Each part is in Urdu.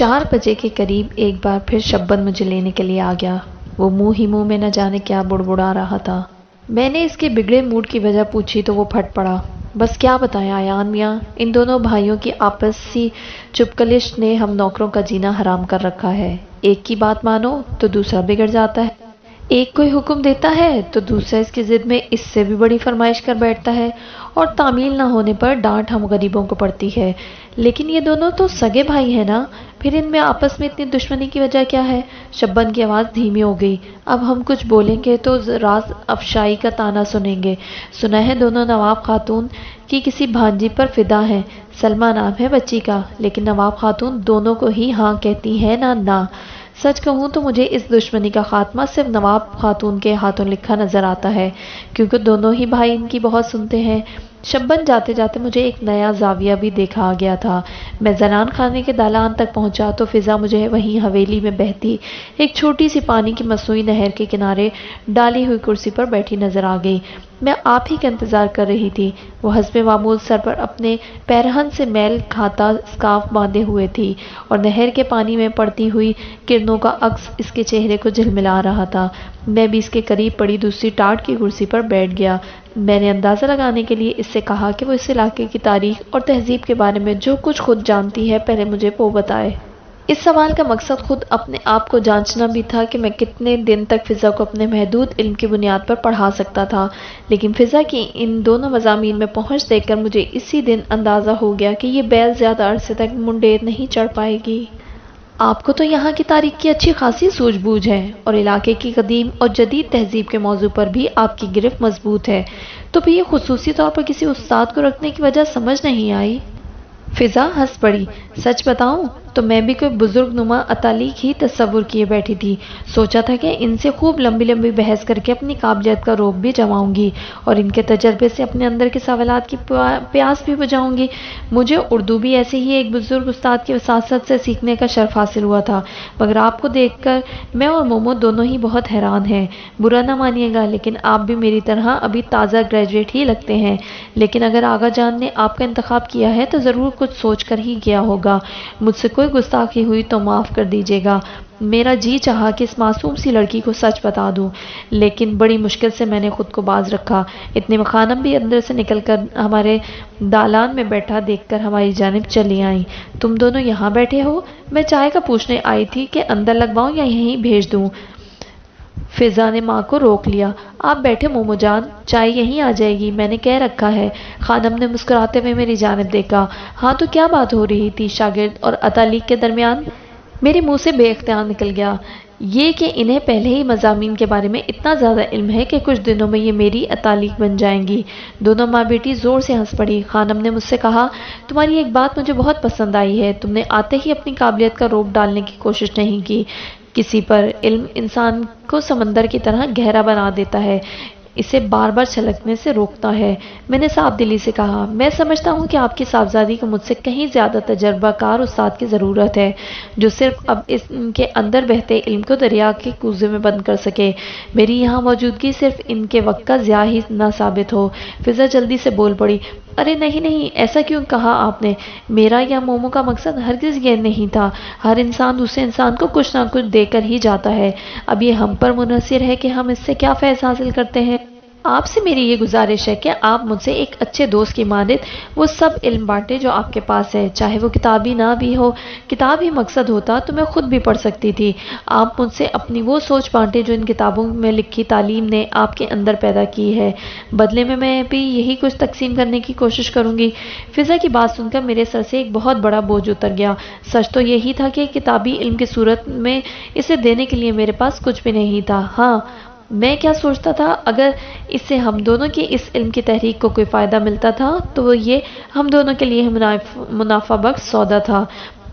4 بجے کے قریب ایک بار پھر شبن مجھے لینے کے لیے آ گیا۔ وہ منہ ہی منہ میں نہ جانے کیا بڑبڑا رہا تھا۔ میں نے اس کے بگڑے موڈ کی وجہ پوچھی تو وہ پھٹ پڑا۔ بس کیا بتائیں ایان میاں، ان دونوں بھائیوں کی آپسی چپکلش نے ہم نوکروں کا جینا حرام کر رکھا ہے۔ ایک کی بات مانو تو دوسرا بگڑ جاتا ہے، ایک کوئی حکم دیتا ہے تو دوسرا اس کی ضد میں اس سے بھی بڑی فرمائش کر بیٹھتا ہے، اور تعمیل نہ ہونے پر ڈانٹ ہم غریبوں کو پڑتی ہے۔ لیکن یہ دونوں تو سگے بھائی ہیں نا، پھر ان میں آپس میں اتنی دشمنی کی وجہ کیا ہے؟ شبن کی آواز دھیمی ہو گئی۔ اب ہم کچھ بولیں گے تو راز افشائی کا طعنہ سنیں گے۔ سنا ہے دونوں نواب خاتون کی کسی بھانجی پر فدا ہیں۔ سلمہ نام ہے بچی کا، لیکن نواب خاتون دونوں کو ہی ہاں کہتی ہیں نا۔ سچ کہوں تو مجھے اس دشمنی کا خاتمہ صرف نواب خاتون کے ہاتھوں لکھا نظر آتا ہے، کیونکہ دونوں ہی بھائی ان کی بہت سنتے ہیں۔ شبن جاتے جاتے مجھے ایک نیا زاویہ بھی دیکھا گیا تھا۔ میں زنان خانے کے دالان تک پہنچا تو فضا مجھے وہیں حویلی میں بہتی ایک چھوٹی سی پانی کی مصنوعی نہر کے کنارے ڈالی ہوئی کرسی پر بیٹھی نظر آ گئی۔ میں آپ ہی کا انتظار کر رہی تھی۔ وہ حسب معمول سر پر اپنے پیرہن سے میل کھاتا اسکارف باندھے ہوئے تھی، اور نہر کے پانی میں پڑتی ہوئی کرنوں کا عکس اس کے چہرے کو جھلملا رہا تھا۔ میں بھی اس کے قریب پڑی دوسری ٹاٹ کی کرسی پر بیٹھ گیا۔ میں نے اندازہ لگانے کے لیے اس سے کہا کہ وہ اس علاقے کی تاریخ اور تہذیب کے بارے میں جو کچھ خود جانتی ہے پہلے مجھے وہ بتائے۔ اس سوال کا مقصد خود اپنے آپ کو جانچنا بھی تھا کہ میں کتنے دن تک فضا کو اپنے محدود علم کی بنیاد پر پڑھا سکتا تھا، لیکن فضا کی ان دونوں مضامین میں پہنچ دیکھ کر مجھے اسی دن اندازہ ہو گیا کہ یہ بیل زیادہ عرصے تک منڈیر نہیں چڑھ پائے گی۔ آپ کو تو یہاں کی تاریخ کی اچھی خاصی سوجھ بوجھ ہے، اور علاقے کی قدیم اور جدید تہذیب کے موضوع پر بھی آپ کی گرفت مضبوط ہے، تو پھر یہ خصوصی طور پر کسی استاد کو رکھنے کی وجہ سمجھ نہیں آئی؟ فضا ہنس پڑی۔ سچ بتاؤں تو میں بھی کوئی بزرگ نما اتالیق ہی تصور کیے بیٹھی تھی۔ سوچا تھا کہ ان سے خوب لمبی لمبی بحث کر کے اپنی قابلیت کا روب بھی جماؤں گی، اور ان کے تجربے سے اپنے اندر کے سوالات کی پیاس بھی بجھاؤں گی۔ مجھے اردو بھی ایسے ہی ایک بزرگ استاد کی وساطت سے سیکھنے کا شرف حاصل ہوا تھا، مگر آپ کو دیکھ کر میں اور مومو دونوں ہی بہت حیران ہیں۔ برا نہ مانیے گا، لیکن آپ بھی میری طرح ابھی تازہ گریجویٹ ہی لگتے ہیں، لیکن اگر آغا جان نے آپ کا انتخاب کیا ہے تو ضرور کچھ سوچ کر ہی کیا ہوگا۔ مجھ سے کوئی گستاخی ہوئی تو معاف کر دیجیے گا۔ میرا جی چاہا کہ اس معصوم سی لڑکی کو سچ بتا دوں، لیکن بڑی مشکل سے میں نے خود کو باز رکھا۔ اتنے میں خانم بھی اندر سے نکل کر ہمارے دالان میں بیٹھا دیکھ کر ہماری جانب چلی آئیں۔ تم دونوں یہاں بیٹھے ہو؟ میں چائے کا پوچھنے آئی تھی کہ اندر لگواؤں یا یہیں بھیج دوں؟ فضا نے ماں کو روک لیا۔ آپ بیٹھے مومو جان، چائے یہیں آ جائے گی، میں نے کہہ رکھا ہے۔ خانم نے مسکراتے ہوئے میری جانب دیکھا۔ ہاں تو کیا بات ہو رہی تھی شاگرد اور اتالیق کے درمیان؟ میرے منہ سے بے اختیار نکل گیا یہ کہ انہیں پہلے ہی مضامین کے بارے میں اتنا زیادہ علم ہے کہ کچھ دنوں میں یہ میری اتالیق بن جائیں گی۔ دونوں ماں بیٹی زور سے ہنس پڑی۔ خانم نے مجھ سے کہا، تمہاری ایک بات مجھے بہت پسند آئی ہے، تم نے آتے ہی اپنی قابلیت کا روپ ڈالنے کی کوشش نہیں کی کسی پر۔ علم انسان کو سمندر کی طرح گہرا بنا دیتا ہے، اسے بار بار چھلکنے سے روکتا ہے۔ میں نے صاف دلی سے کہا، میں سمجھتا ہوں کہ آپ کی صاحبزادی کو مجھ سے کہیں زیادہ تجربہ کار استاد کی ضرورت ہے، جو صرف اب ان کے اندر بہتے علم کو دریا کے کوزے میں بند کر سکے۔ میری یہاں موجودگی صرف ان کے وقت کا ضیاع ہی نہ ثابت ہو۔ فضا جلدی سے بول پڑی، ارے نہیں نہیں، ایسا کیوں کہا آپ نے؟ میرا یا مومو کا مقصد ہرگز یہ نہیں تھا۔ ہر انسان دوسرے انسان کو کچھ نہ کچھ دے کر ہی جاتا ہے، اب یہ ہم پر منحصر ہے کہ ہم اس سے کیا فیض حاصل کرتے ہیں۔ آپ سے میری یہ گزارش ہے کہ آپ مجھ سے ایک اچھے دوست کی مانند وہ سب علم بانٹے جو آپ کے پاس ہے، چاہے وہ کتابی نہ بھی ہو۔ کتاب ہی مقصد ہوتا تو میں خود بھی پڑھ سکتی تھی۔ آپ مجھ سے اپنی وہ سوچ بانٹے جو ان کتابوں میں لکھی تعلیم نے آپ کے اندر پیدا کی ہے، بدلے میں میں بھی یہی کچھ تقسیم کرنے کی کوشش کروں گی۔ فضا کی بات سن کر میرے سر سے ایک بہت بڑا بوجھ اتر گیا۔ سچ تو یہی تھا کہ کتابی علم کی صورت میں اسے دینے کے لیے میرے پاس کچھ بھی نہیں تھا۔ ہاں، میں کیا سوچتا تھا، اگر اس سے ہم دونوں کی اس علم کی تحریک کو کوئی فائدہ ملتا تھا تو وہ یہ ہم دونوں کے لیے منافع بخش سودا تھا،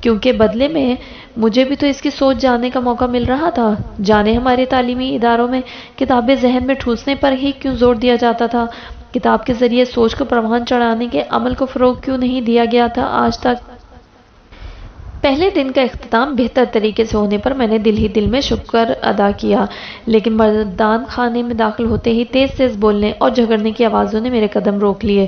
کیونکہ بدلے میں مجھے بھی تو اس کی سوچ جاننے کا موقع مل رہا تھا۔ جانے ہمارے تعلیمی اداروں میں کتابیں ذہن میں ٹھوسنے پر ہی کیوں زور دیا جاتا تھا، کتاب کے ذریعے سوچ کو پروان چڑھانے کے عمل کو فروغ کیوں نہیں دیا گیا تھا آج تک۔ پہلے دن کا اختتام بہتر طریقے سے ہونے پر میں نے دل ہی دل میں شکر ادا کیا، لیکن مردان خانے میں داخل ہوتے ہی تیز تیز بولنے اور جھگڑنے کی آوازوں نے میرے قدم روک لیے۔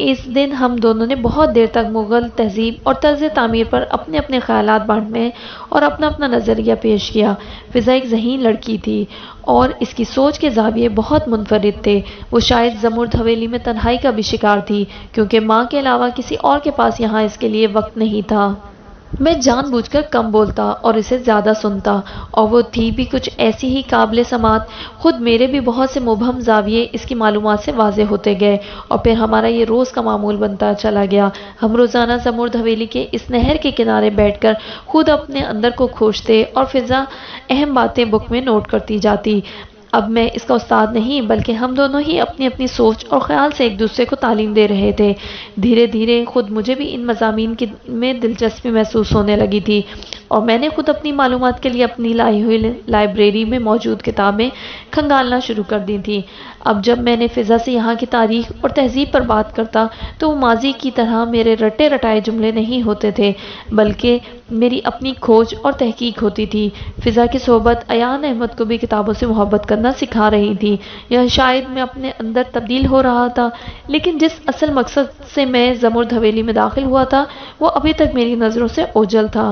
اس دن ہم دونوں نے بہت دیر تک مغل تہذیب اور طرز تعمیر پر اپنے اپنے خیالات بانٹنے اور اپنا اپنا نظریہ پیش کیا۔ فضا ایک ذہین لڑکی تھی اور اس کی سوچ کے زاویے بہت منفرد تھے۔ وہ شاید زمرد حویلی میں تنہائی کا بھی شکار تھی، کیونکہ ماں کے علاوہ کسی اور کے پاس یہاں اس کے لیے وقت نہیں تھا۔ میں جان بوجھ کر کم بولتا اور اسے زیادہ سنتا، اور وہ تھی بھی کچھ ایسی ہی قابل سماعت۔ خود میرے بھی بہت سے مبہم زاویے اس کی معلومات سے واضح ہوتے گئے، اور پھر ہمارا یہ روز کا معمول بنتا چلا گیا۔ ہم روزانہ زمرد حویلی کے اس نہر کے کنارے بیٹھ کر خود اپنے اندر کو کھوجتے اور فضا اہم باتیں بک میں نوٹ کرتی جاتی۔ اب میں اس کا استاد نہیں، بلکہ ہم دونوں ہی اپنی اپنی سوچ اور خیال سے ایک دوسرے کو تعلیم دے رہے تھے۔ دھیرے دھیرے خود مجھے بھی ان مضامین میں دلچسپی محسوس ہونے لگی تھی، اور میں نے خود اپنی معلومات کے لیے اپنی لائی ہوئی لائبریری میں موجود کتابیں کھنگالنا شروع کر دی تھیں۔ اب جب میں نے فضا سے یہاں کی تاریخ اور تہذیب پر بات کرتا تو وہ ماضی کی طرح میرے رٹے رٹائے جملے نہیں ہوتے تھے، بلکہ میری اپنی کھوج اور تحقیق ہوتی تھی۔ فضا کی صحبت ایان احمد کو بھی کتابوں سے محبت کرنا سکھا رہی تھی، یا شاید میں اپنے اندر تبدیل ہو رہا تھا، لیکن جس اصل مقصد سے میں زمرد حویلی میں داخل ہوا تھا وہ ابھی تک میری نظروں سے اوجھل تھا۔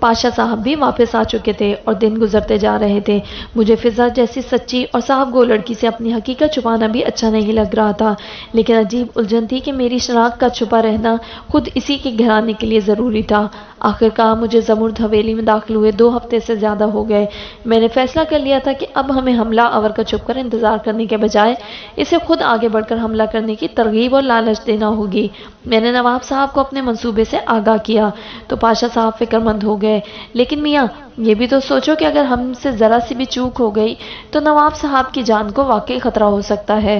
پاشا صاحب بھی واپس آ چکے تھے اور دن گزرتے جا رہے تھے۔ مجھے فضا جیسی سچی اور صاحب گو لڑکی سے اپنی حقیقت چھپانا بھی اچھا نہیں لگ رہا تھا، لیکن عجیب الجھن تھی کہ میری شناخت کا چھپا رہنا خود اسی کے گھرانے کے لیے ضروری تھا۔ آخر کار مجھے زمرد حویلی میں داخل ہوئے 2 ہفتے سے زیادہ ہو گئے۔ میں نے فیصلہ کر لیا تھا کہ اب ہمیں حملہ آور کا چھپ کر انتظار کرنے کے بجائے اسے خود آگے بڑھ کر حملہ کرنے کی ترغیب اور لالچ دینا ہوگی۔ میں نے نواب صاحب کو اپنے منصوبے سے آگاہ کیا تو پاشا صاحب فکر مند ہو گئے، لیکن میاں یہ بھی تو سوچو کہ اگر ہم سے ذرا سی بھی چوک ہو گئی تو نواب صاحب کی جان کو واقعی خطرہ ہو سکتا ہے۔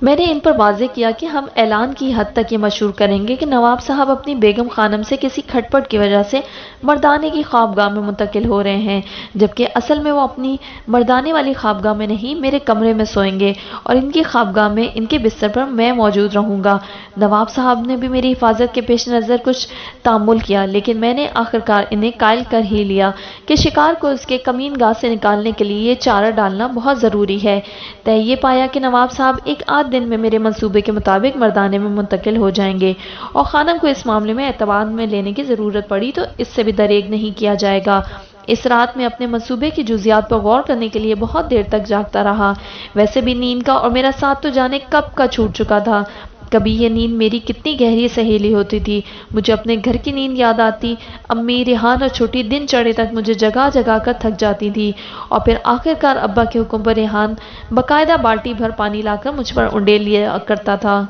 میں نے ان پر واضح کیا کہ ہم اعلان کی حد تک یہ مشہور کریں گے کہ نواب صاحب اپنی بیگم خانم سے کسی کھٹ پٹ کی وجہ سے مردانے کی خوابگاہ میں منتقل ہو رہے ہیں، جبکہ اصل میں وہ اپنی مردانے والی خوابگاہ میں نہیں میرے کمرے میں سوئیں گے، اور ان کی خوابگاہ میں ان کے بستر پر میں موجود رہوں گا۔ نواب صاحب نے بھی میری حفاظت کے پیش نظر کچھ تامل کیا، لیکن میں نے آخرکار انہیں قائل کر ہی لیا کہ شکار کو اس کے کمین گاہ سے نکالنے کے لیے یہ چارہ ڈالنا بہت ضروری ہے۔ طے یہ پایا کہ نواب صاحب ایک آدھ دن میں میرے منصوبے کے مطابق مردانے میں منتقل ہو جائیں گے، اور خانم کو اس معاملے میں اعتبار میں لینے کی ضرورت پڑی تو اس سے بھی دریغ نہیں کیا جائے گا۔ اس رات میں اپنے منصوبے کی جزیات پر غور کرنے کے لیے بہت دیر تک جاگتا رہا۔ ویسے بھی نیند کا اور میرا ساتھ تو جانے کب کا چھوٹ چکا تھا۔ کبھی یہ نیند میری کتنی گہری سہیلی ہوتی تھی، مجھے اپنے گھر کی نیند یاد آتی۔ امی، ریحان اور چھوٹی دن چڑھے تک مجھے جگا جگا کر تھک جاتی تھی، اور پھر آخرکار ابا کے حکم پر ریحان باقاعدہ بالٹی بھر پانی لا کر مجھ پر انڈیل لیا کرتا تھا۔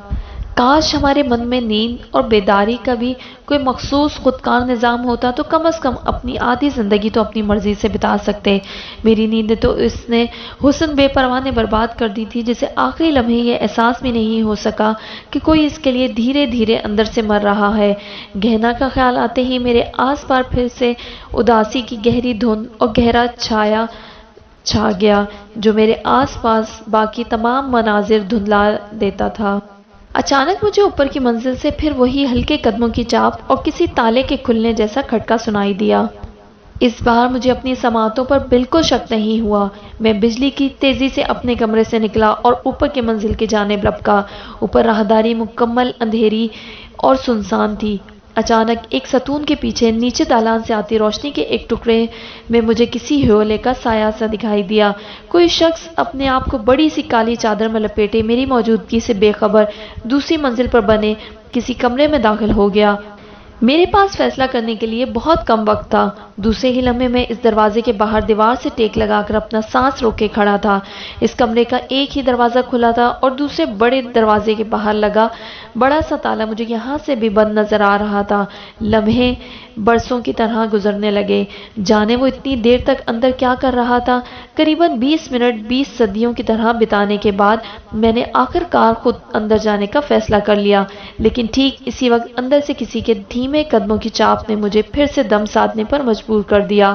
کاش ہمارے من میں نیند اور بیداری کا بھی کوئی مخصوص خودکار نظام ہوتا تو کم از کم اپنی آدھی زندگی تو اپنی مرضی سے بتا سکتے۔ میری نیندیں تو اس نے حسن بے پرواہ نے برباد کر دی تھی، جسے آخری لمحے یہ احساس بھی نہیں ہو سکا کہ کوئی اس کے لیے دھیرے دھیرے اندر سے مر رہا ہے۔ گہنا کا خیال آتے ہی میرے آس پاس پھر سے اداسی کی گہری دھند اور گہرا چھایا چھا گیا، جو میرے آس پاس باقی تمام مناظر دھندلا دیتا تھا۔ اچانک مجھے اوپر کی منزل سے پھر وہی ہلکے قدموں کی چاپ اور کسی تالے کے کھلنے جیسا کھٹکا سنائی دیا۔ اس بار مجھے اپنی سماعتوں پر بالکل شک نہیں ہوا۔ میں بجلی کی تیزی سے اپنے کمرے سے نکلا اور اوپر کی منزل کی جانب لپکا۔ اوپر راہداری مکمل اندھیری اور سنسان تھی۔ اچانک ایک ستون کے پیچھے نیچے دالان سے آتی روشنی کے ایک ٹکڑے میں مجھے کسی حیولے کا سایہ سا دکھائی دیا۔ کوئی شخص اپنے آپ کو بڑی سی کالی چادر میں لپیٹے میری موجودگی سے بے خبر دوسری منزل پر بنے کسی کمرے میں داخل ہو گیا۔ میرے پاس فیصلہ کرنے کے لیے بہت کم وقت تھا۔ دوسرے ہی لمحے میں اس دروازے کے باہر دیوار سے ٹیک لگا کر اپنا سانس روک کے کھڑا تھا۔ اس کمرے کا ایک ہی دروازہ کھلا تھا اور دوسرے بڑے دروازے کے باہر لگا بڑا سا تالا مجھے یہاں سے بھی بند نظر آ رہا تھا۔ لمحے برسوں کی طرح گزرنے لگے، جانے وہ اتنی دیر تک اندر کیا کر رہا تھا۔ قریباً 20 منٹ 20 صدیوں کی طرح بتانے کے بعد میں نے آخر کار خود اندر جانے کا فیصلہ کر لیا، لیکن ٹھیک اسی وقت اندر سے کسی کے دھیمے قدموں کی چاپ نے مجھے پھر سے دم سادھنے پر مجبور کر دیا۔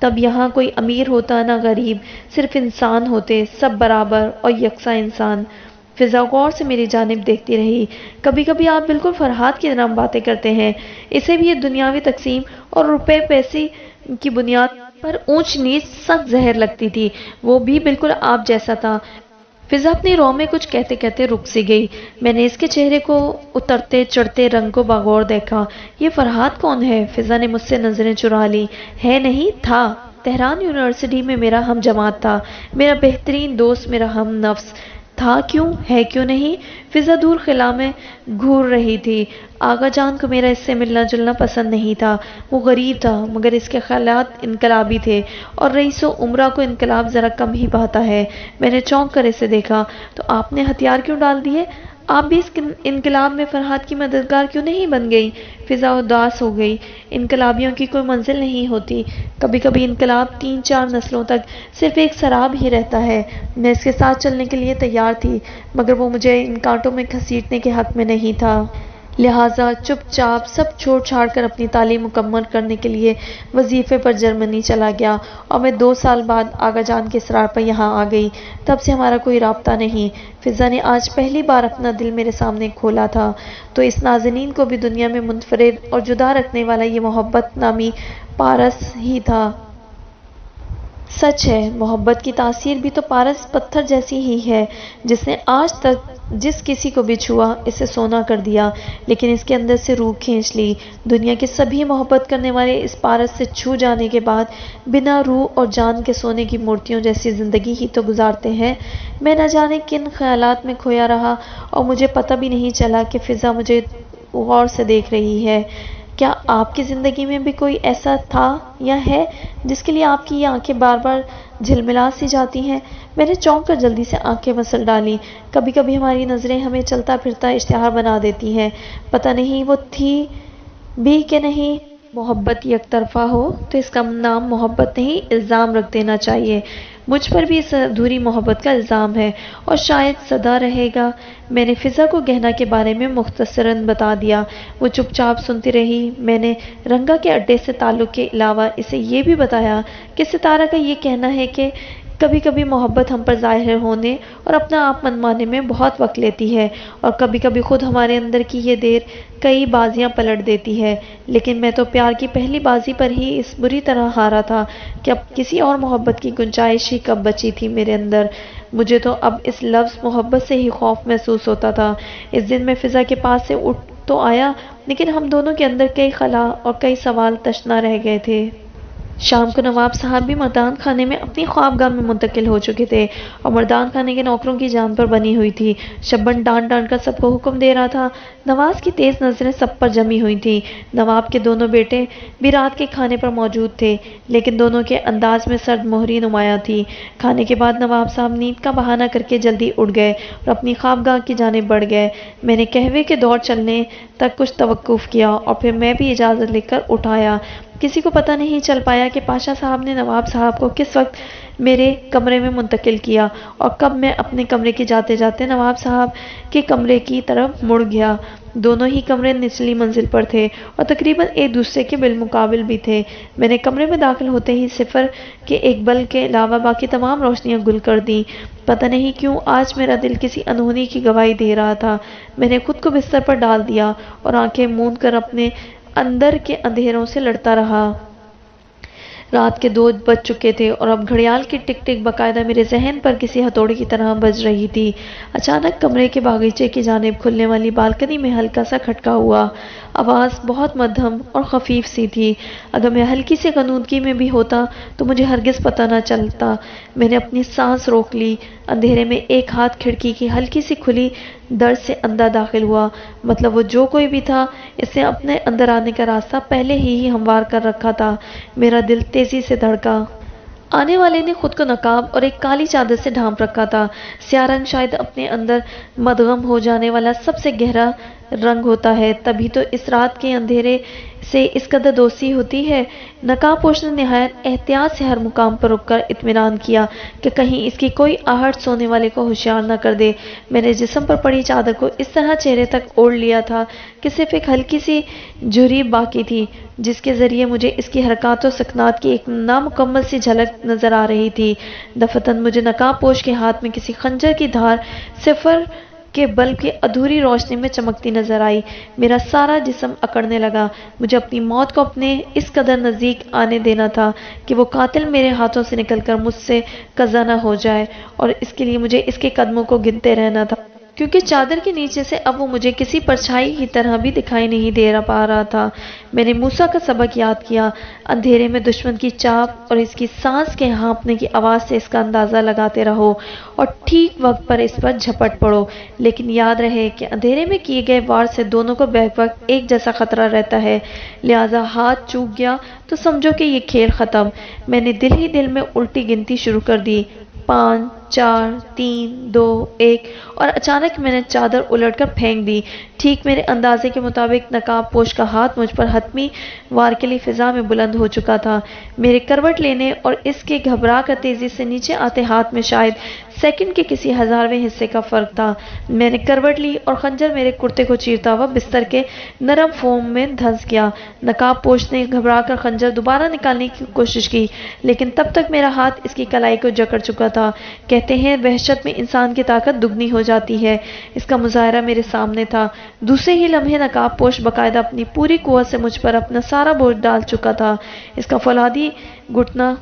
تب یہاں کوئی امیر ہوتا نہ غریب، صرف انسان ہوتے، سب برابر اور یکساں انسان۔ فضا غور سے میری جانب دیکھتی رہی۔ کبھی کبھی آپ بالکل فرحات کی طرح باتیں کرتے ہیں، اسے بھی یہ دنیاوی تقسیم اور روپے پیسے کی بنیاد پر اونچ نیچ سخت زہر لگتی تھی۔ وہ بھی بالکل آپ جیسا تھا۔ فضا اپنی رو میں کچھ کہتے کہتے رک سی گئی۔ میں نے اس کے چہرے کو اترتے چڑھتے رنگ کو باغور دیکھا۔ یہ فرحات کون ہے؟ فضا نے مجھ سے نظریں چرا لی۔ ہے نہیں، تھا۔ تہران یونیورسٹی میں میرا ہم جماعت تھا، میرا بہترین دوست، میرا ہم نفس تھا۔ کیوں ہے کیوں نہیں؟ فضا دور خلا میں گھور رہی تھی۔ آغا جان کو میرا اس سے ملنا جلنا پسند نہیں تھا۔ وہ غریب تھا مگر اس کے خیالات انقلابی تھے، اور رئیس و امرا کو انقلاب ذرا کم ہی بھاتا ہے۔ میں نے چونک کر اسے دیکھا۔ تو آپ نے ہتھیار کیوں ڈال دیے؟ آپ بھی اس انقلاب میں فرحات کی مددگار کیوں نہیں بن گئی؟ فضا اداس ہو گئی۔ انقلابیوں کی کوئی منزل نہیں ہوتی، کبھی کبھی انقلاب 3-4 نسلوں تک صرف ایک سراب ہی رہتا ہے۔ میں اس کے ساتھ چلنے کے لیے تیار تھی، مگر وہ مجھے ان کانٹوں میں گھسیٹنے کے حق میں نہیں تھا۔ لہٰذا چپ چاپ سب چھوڑ چھاڑ کر اپنی تعلیم مکمل کرنے کے لیے وظیفے پر جرمنی چلا گیا، اور میں 2 سال بعد آغا جان کے اصرار پر یہاں آ گئی۔ تب سے ہمارا کوئی رابطہ نہیں۔ فضا نے آج پہلی بار اپنا دل میرے سامنے کھولا تھا۔ تو اس نازنین کو بھی دنیا میں منفرد اور جدا رکھنے والا یہ محبت نامی پارس ہی تھا۔ سچ ہے، محبت کی تاثیر بھی تو پارس پتھر جیسی ہی ہے، جس نے آج تک جس کسی کو بھی چھوا اسے سونا کر دیا، لیکن اس کے اندر سے روح کھینچ لی۔ دنیا کے سبھی محبت کرنے والے اس پارس سے چھو جانے کے بعد بنا روح اور جان کے سونے کی مورتیوں جیسی زندگی ہی تو گزارتے ہیں۔ میں نہ جانے کن خیالات میں کھویا رہا، اور مجھے پتہ بھی نہیں چلا کہ فضا مجھے غور سے دیکھ رہی ہے۔ کیا آپ کی زندگی میں بھی کوئی ایسا تھا یا ہے جس کے لیے آپ کی یہ آنکھیں بار بار جھلملا سی جاتی ہیں؟ میں نے چونک کر جلدی سے آنکھیں مسل ڈالی۔ کبھی کبھی ہماری نظریں ہمیں چلتا پھرتا اشتہار بنا دیتی ہیں، پتہ نہیں وہ تھی بھی کہ نہیں۔ محبت یک طرفہ ہو تو اس کا نام محبت نہیں، الزام رکھ دینا چاہیے۔ مجھ پر بھی اس ادھوری محبت کا الزام ہے، اور شاید سدا رہے گا۔ میں نے فضا کو گہنا کے بارے میں مختصراً بتا دیا۔ وہ چپ چاپ سنتی رہی۔ میں نے رنگا کے اڈے سے تعلق کے علاوہ اسے یہ بھی بتایا کہ ستارہ کا یہ کہنا ہے کہ کبھی کبھی محبت ہم پر ظاہر ہونے اور اپنا آپ منوانے میں بہت وقت لیتی ہے، اور کبھی کبھی خود ہمارے اندر کی یہ دیر کئی بازیاں پلٹ دیتی ہے۔ لیکن میں تو پیار کی پہلی بازی پر ہی اس بری طرح ہارا تھا کہ اب کسی اور محبت کی گنجائش ہی کب بچی تھی میرے اندر۔ مجھے تو اب اس لفظ محبت سے ہی خوف محسوس ہوتا تھا۔ اس دن میں فضا کے پاس سے اٹھ تو آیا، لیکن ہم دونوں کے اندر کئی خلا اور کئی سوال تشنا رہ گئے تھے۔ شام کو نواب صاحب بھی مردان خانے میں اپنی خوابگاہ میں منتقل ہو چکے تھے، اور مردان خانے کے نوکروں کی جان پر بنی ہوئی تھی۔ شبن ڈانٹ ڈانٹ کر سب کو حکم دے رہا تھا۔ نواز کی تیز نظریں سب پر جمی ہوئی تھیں۔ نواب کے دونوں بیٹے بھی رات کے کھانے پر موجود تھے، لیکن دونوں کے انداز میں سرد مہری نمایاں تھی۔ کھانے کے بعد نواب صاحب نیند کا بہانہ کر کے جلدی اٹھ گئے اور اپنی خوابگاہ کی جانب بڑھ گئے۔ میں نے قہوے کے دور چلنے تک کچھ توقف کیا، اور پھر میں بھی اجازت لے کر اٹھ آیا۔ کسی کو پتہ نہیں چل پایا کہ پاشا صاحب نے نواب صاحب کو کس وقت میرے کمرے میں منتقل کیا، اور کب میں اپنے کمرے کے جاتے جاتے نواب صاحب کے کمرے کی طرف مڑ گیا۔ دونوں ہی کمرے نچلی منزل پر تھے، اور تقریباً ایک دوسرے کے بالمقابل بھی تھے۔ میں نے کمرے میں داخل ہوتے ہی صفر کے ایک بلب کے علاوہ باقی تمام روشنیاں گل کر دیں۔ پتہ نہیں کیوں آج میرا دل کسی انہونی کی گواہی دے رہا تھا۔ میں نے خود کو بستر پر ڈال دیا اور آنکھیں موند کر اپنے اندر کے اندھیروں سے لڑتا رہا۔ رات کے 2 بج چکے تھے، اور اب گھڑیال کی ٹک ٹک باقاعدہ میرے ذہن پر کسی ہتھوڑی کی طرح بج رہی تھی۔ اچانک کمرے کے باغیچے کی جانب کھلنے والی بالکنی میں ہلکا سا کھٹکا ہوا۔ آواز بہت مدھم اور خفیف سی تھی۔ اگر میں ہلکی سی غنودگی میں بھی ہوتا تو مجھے ہرگز پتہ نہ چلتا۔ میں نے اپنی سانس روک لی۔ اندھیرے میں ایک ہاتھ کھڑکی کی ہلکی سی کھلی درز سے اندر داخل ہوا۔ مطلب وہ جو کوئی بھی تھا، اس نے اپنے اندر آنے کا راستہ پہلے ہی ہموار کر رکھا تھا۔ میرا دل تیزی سے دھڑکا۔ آنے والے نے خود کو نقاب اور ایک کالی چادر سے ڈھانپ رکھا تھا۔ سیاہ رنگ شاید اپنے اندر مدغم ہو جانے والا سب سے گہرا رنگ ہوتا ہے، تبھی تو اس رات کے اندھیرے سے اس قدر دوستی ہوتی ہے؟ نقاب پوش نے نہایت احتیاط سے ہر مقام پر رک کر اطمینان کیا کہ کہیں اس کی کوئی آہٹ سونے والے کو ہوشیار نہ کر دے۔ میرے جسم پر پڑی چادر کو اس طرح چہرے تک اوڑھ لیا تھا کہ صرف ایک ہلکی سی جھری باقی تھی، جس کے ذریعے مجھے اس کی حرکات و سکنات کی ایک نامکمل سی جھلک نظر آ رہی تھی۔ دفعتاً مجھے نقاب پوش کے ہاتھ میں کسی خنجر کی دھار صفر کے بلب کی ادھوری روشنی میں چمکتی نظر آئی۔ میرا سارا جسم اکڑنے لگا۔ مجھے اپنی موت کو اپنے اس قدر نزدیک آنے دینا تھا کہ وہ قاتل میرے ہاتھوں سے نکل کر مجھ سے قضا نہ ہو جائے، اور اس کے لیے مجھے اس کے قدموں کو گنتے رہنا تھا، کیونکہ چادر کے نیچے سے اب وہ مجھے کسی پرچھائی کی طرح بھی دکھائی نہیں دے پا رہا تھا۔ میں نے موسیٰ کا سبق یاد کیا، اندھیرے میں دشمن کی چاپ اور اس کی سانس کے ہانپنے کی آواز سے اس کا اندازہ لگاتے رہو اور ٹھیک وقت پر اس پر جھپٹ پڑو، لیکن یاد رہے کہ اندھیرے میں کیے گئے وار سے دونوں کو بیک وقت ایک جیسا خطرہ رہتا ہے، لہٰذا ہاتھ چوک گیا تو سمجھو کہ یہ کھیل ختم۔ میں نے دل ہی دل میں الٹی گنتی شروع کر دی، 5 4 3 2 1، اور اچانک میں نے چادر الٹ کر پھینک دی۔ ٹھیک میرے اندازے کے مطابق نقاب پوش کا ہاتھ مجھ پر حتمی وار کے لیے فضا میں بلند ہو چکا تھا۔ میرے کروٹ لینے اور اس کے گھبرا کر تیزی سے نیچے آتے ہاتھ میں شاید سیکنڈ کے کسی ہزارویں حصے کا فرق تھا۔ میں نے کروٹ لی اور خنجر میرے کرتے کو چیرتا ہوا بستر کے نرم فوم میں دھنس گیا۔ نقاب پوش نے گھبرا کر خنجر دوبارہ نکالنے کی کوشش کی، لیکن تب تک میرا ہاتھ اس کی کلائی کو جکڑ چکا تھا۔ کہتے ہیں وحشت میں انسان کی طاقت دگنی ہو جاتی ہے، اس کا مظاہرہ میرے سامنے تھا۔ دوسرے ہی لمحے نقاب پوش باقاعدہ اپنی پوری قوت سے مجھ پر اپنا سارا بوجھ ڈال چکا تھا۔ اس کا فولادی گھٹنا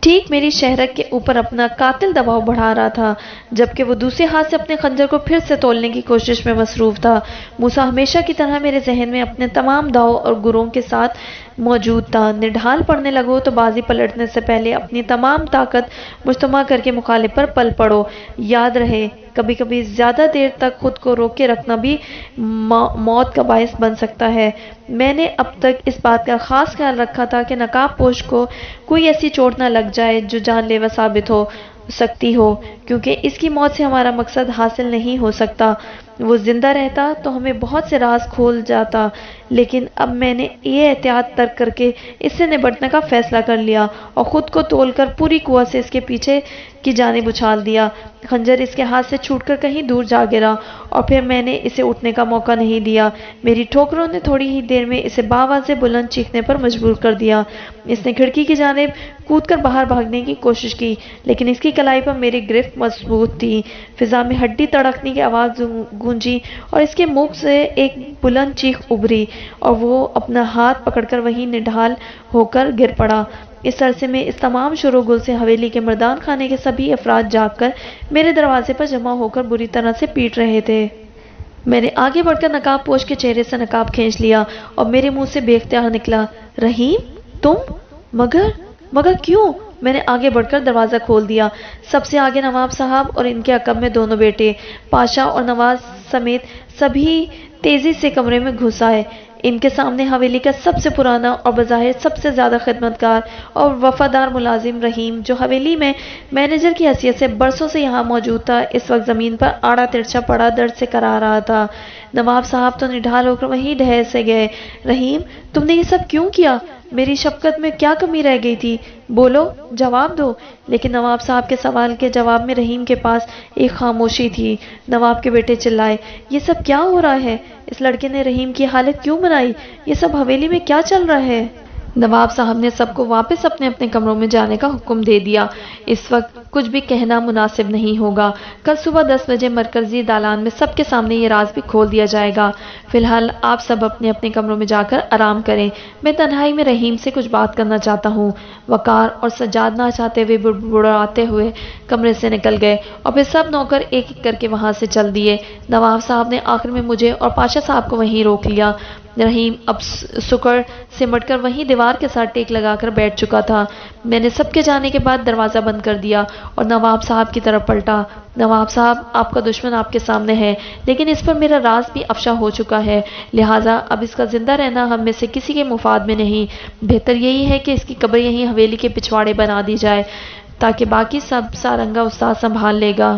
ٹھیک میری شہرک کے اوپر اپنا قاتل دباؤ بڑھا رہا تھا، جبکہ وہ دوسرے ہاتھ سے اپنے خنجر کو پھر سے تولنے کی کوشش میں مصروف تھا۔ موسیٰ ہمیشہ کی طرح میرے ذہن میں اپنے تمام داؤ اور گروہوں کے ساتھ موجود تھا۔ نڈھال پڑنے لگو تو بازی پلٹنے سے پہلے اپنی تمام طاقت مجتمع کر کے مخالف پر پل پڑو۔ یاد رہے، کبھی کبھی زیادہ دیر تک خود کو روک کے رکھنا بھی موت کا باعث بن سکتا ہے۔ میں نے اب تک اس بات کا خاص خیال رکھا تھا کہ نقاب پوش کو کوئی ایسی چوٹ نہ لگ جائے جو جان لیوا ثابت ہو سکتی ہو، کیونکہ اس کی موت سے ہمارا مقصد حاصل نہیں ہو سکتا۔ وہ زندہ رہتا تو ہمیں بہت سے راز کھول جاتا، لیکن اب میں نے یہ احتیاط ترک کر کے اس سے نبٹنے کا فیصلہ کر لیا اور خود کو تول کر پوری قوت سے اس کے پیچھے کی جانب اچھال دیا۔ خنجر اس کے ہاتھ سے چھوٹ کر کہیں دور جا گرا اور پھر میں نے اسے اٹھنے کا موقع نہیں دیا۔ میری ٹھوکروں نے تھوڑی ہی دیر میں اسے باوازے بلند چیخنے پر مجبور کر دیا۔ اس نے کھڑکی کی جانب کود کر باہر بھاگنے کی کوشش کی، لیکن اس کی کلائی پر میری گرفت مضبوط تھی۔ فضا میں ہڈی تڑکنے کی آواز گونجی اور اس کے منہ سے ایک بلند چیخ ابھری اور وہ اپنا ہاتھ پکڑ کر وہیں نڈھال ہو کر گر پڑا۔ اس عرصے میں اس تمام شور و گل سے حویلی کے مردان خانے کے سبھی افراد جاگ کر میرے دروازے پر جمع ہو کر بری طرح سے پیٹ رہے تھے۔ میں نے آگے بڑھ کر نقاب پوش کے چہرے سے نقاب کھینچ لیا اور میرے منہ سے بے اختیار نکلا، رحیم تم؟ مگر کیوں؟ میں نے آگے بڑھ کر دروازہ کھول دیا۔ سب سے آگے نواب صاحب اور ان کے عقب میں دونوں بیٹے، پاشا اور نواز سمیت سبھی تیزی سے کمرے میں گھس آئے۔ ان کے سامنے حویلی کا سب سے پرانا اور بظاہر سب سے زیادہ خدمتگار اور وفادار ملازم رحیم، جو حویلی میں مینیجر کی حیثیت سے برسوں سے یہاں موجود تھا، اس وقت زمین پر آڑا ترچھا پڑا درد سے کرا رہا تھا۔ نواب صاحب تو نڈھال ہو کر وہیں ڈھیر سے گئے۔ رحیم، تم نے یہ سب کیوں کیا؟ میری شفقت میں کیا کمی رہ گئی تھی؟ بولو، جواب دو۔ لیکن نواب صاحب کے سوال کے جواب میں رحیم کے پاس ایک خاموشی تھی۔ نواب کے بیٹے چلائے، یہ سب کیا ہو رہا ہے؟ اس لڑکے نے رحیم کی حالت کیوں بنائی؟ یہ سب حویلی میں کیا چل رہا ہے؟ نواب صاحب نے سب کو واپس اپنے اپنے کمروں میں جانے کا حکم دے دیا۔ اس وقت کچھ بھی کہنا مناسب نہیں ہوگا۔ کل صبح 10 بجے مرکزی دالان میں سب کے سامنے یہ راز بھی کھول دیا جائے گا۔ فی الحال آپ سب اپنے اپنے کمروں میں جا کر آرام کریں۔ میں تنہائی میں رحیم سے کچھ بات کرنا چاہتا ہوں۔ وقار اور سجاد نہ چاہتے ہوئے بڑبڑاتے ہوئے کمرے سے نکل گئے اور پھر سب نوکر ایک ایک کر کے وہاں سے چل دیے۔ نواب صاحب نے آخر میں مجھے اور پاشا صاحب کو وہیں روک لیا۔ رحیم اب سکڑ سمٹ کر وہیں دیوار کے ساتھ ٹیک لگا کر بیٹھ چکا تھا۔ میں نے سب کے جانے کے بعد دروازہ بند کر دیا اور نواب صاحب کی طرف پلٹا۔ نواب صاحب، آپ کا دشمن آپ کے سامنے ہے، لیکن اس پر میرا راز بھی افشا ہو چکا ہے، لہٰذا اب اس کا زندہ رہنا ہم میں سے کسی کے مفاد میں نہیں۔ بہتر یہی ہے کہ اس کی قبر یہیں حویلی کے پچھواڑے بنا دی جائے، تاکہ باقی سب سارنگا استاد سنبھال لے گا۔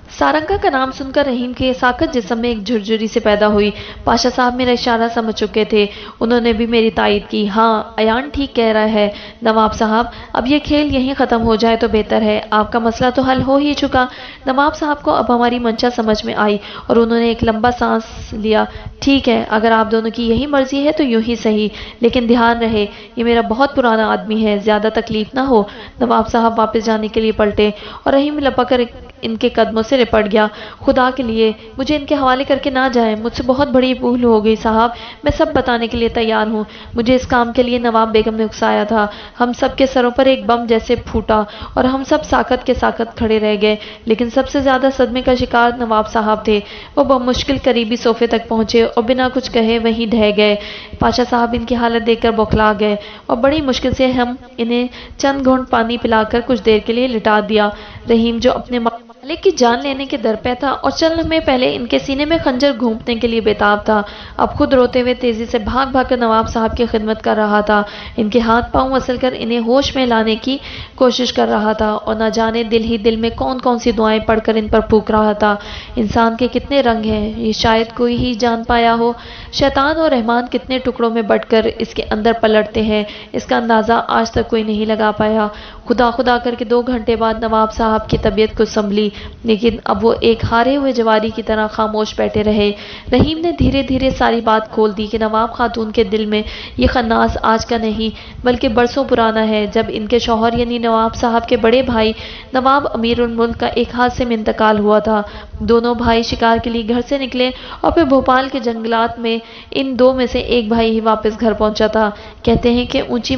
سارنگا کا نام سن کر رحیم کے ساکت جسم میں ایک جھرجھری سے پیدا ہوئی۔ پاشا صاحب میرا اشارہ سمجھ چکے تھے، انہوں نے بھی میری تائید کی۔ ہاں، ایان ٹھیک کہہ رہا ہے نواب صاحب، اب یہ کھیل یہیں ختم ہو جائے تو بہتر ہے، آپ کا مسئلہ تو حل ہو ہی چکا۔ نواب صاحب کو اب ہماری منشا سمجھ میں آئی اور انہوں نے ایک لمبا سانس لیا۔ ٹھیک ہے، اگر آپ دونوں کی یہی مرضی ہے تو یوں ہی صحیح، لیکن دھیان رہے یہ میرا بہت پرانا آدمی ہے، زیادہ تکلیف نہ ہو۔ نواب صاحب واپس جانے کے لیے پلٹے اور رحیم لپک کر ان کے قدموں سے لپٹ گیا۔ خدا کے لیے مجھے ان کے حوالے کر کے نہ جائیں، مجھ سے بہت بڑی بھول ہو گئی صاحب، میں سب بتانے کے لیے تیار ہوں۔ مجھے اس کام کے لیے نواب بیگم نے اکسایا تھا۔ ہم سب کے سروں پر ایک بم جیسے پھوٹا اور ہم سب ساکت کے ساکت کھڑے رہ گئے، لیکن سب سے زیادہ صدمے کا شکار نواب صاحب تھے۔ وہ بمشکل قریبی صوفے تک پہنچے اور بنا کچھ کہے وہیں ڈھہ گئے۔ پاشا صاحب ان کی حالت دیکھ کر بوکھلا گئے اور بڑی مشکل سے ہم انہیں چند گھونٹ پانی پلا کر کچھ دیر کے لیے لٹا دیا۔ رحیم جو اپنے مالک کی جان لینے کے در پہ تھا اور چند لمحے پہلے ان کے سینے میں خنجر گھونپنے کے لیے بےتاب تھا، اب خود روتے ہوئے تیزی سے بھاگ بھاگ کر نواب صاحب کی خدمت کر رہا تھا، ان کے ہاتھ پاؤں مسل کر انہیں ہوش میں لانے کی کوشش کر رہا تھا اور نہ جانے دل ہی دل میں کون کون سی دعائیں پڑھ کر ان پر پھونک رہا تھا۔ انسان کے کتنے رنگ ہیں یہ شاید کوئی ہی جان پایا ہو، شیطان اور رحمان کتنے ٹکڑوں میں بٹ کر اس کے اندر پلٹتے ہیں، اس کا اندازہ آج تک کوئی نہیں لگا پایا۔ خدا خدا کر کے 2 گھنٹے بعد نواب صاحب کی طبیعت کچھ سنبھلی، لیکن اب وہ ایک ہارے ہوئے جواری کی طرح خاموش بیٹھے رہے۔ رحیم نے دھیرے دھیرے ساری بات کھول دی کہ نواب خاتون کے دل میں یہ خناس آج کا نہیں بلکہ برسوں پرانا ہے، جب ان کے شوہر یعنی نواب صاحب کے بڑے بھائی نواب امیر الملک کا ایک حادثے میں انتقال ہوا تھا۔ دونوں بھائی شکار کے لیے گھر سے نکلے اور پھر بھوپال کے جنگلات میں ان 2 میں سے ایک بھائی ہی واپس گھر پہنچا تھا۔ کہتے ہیں کہ اونچی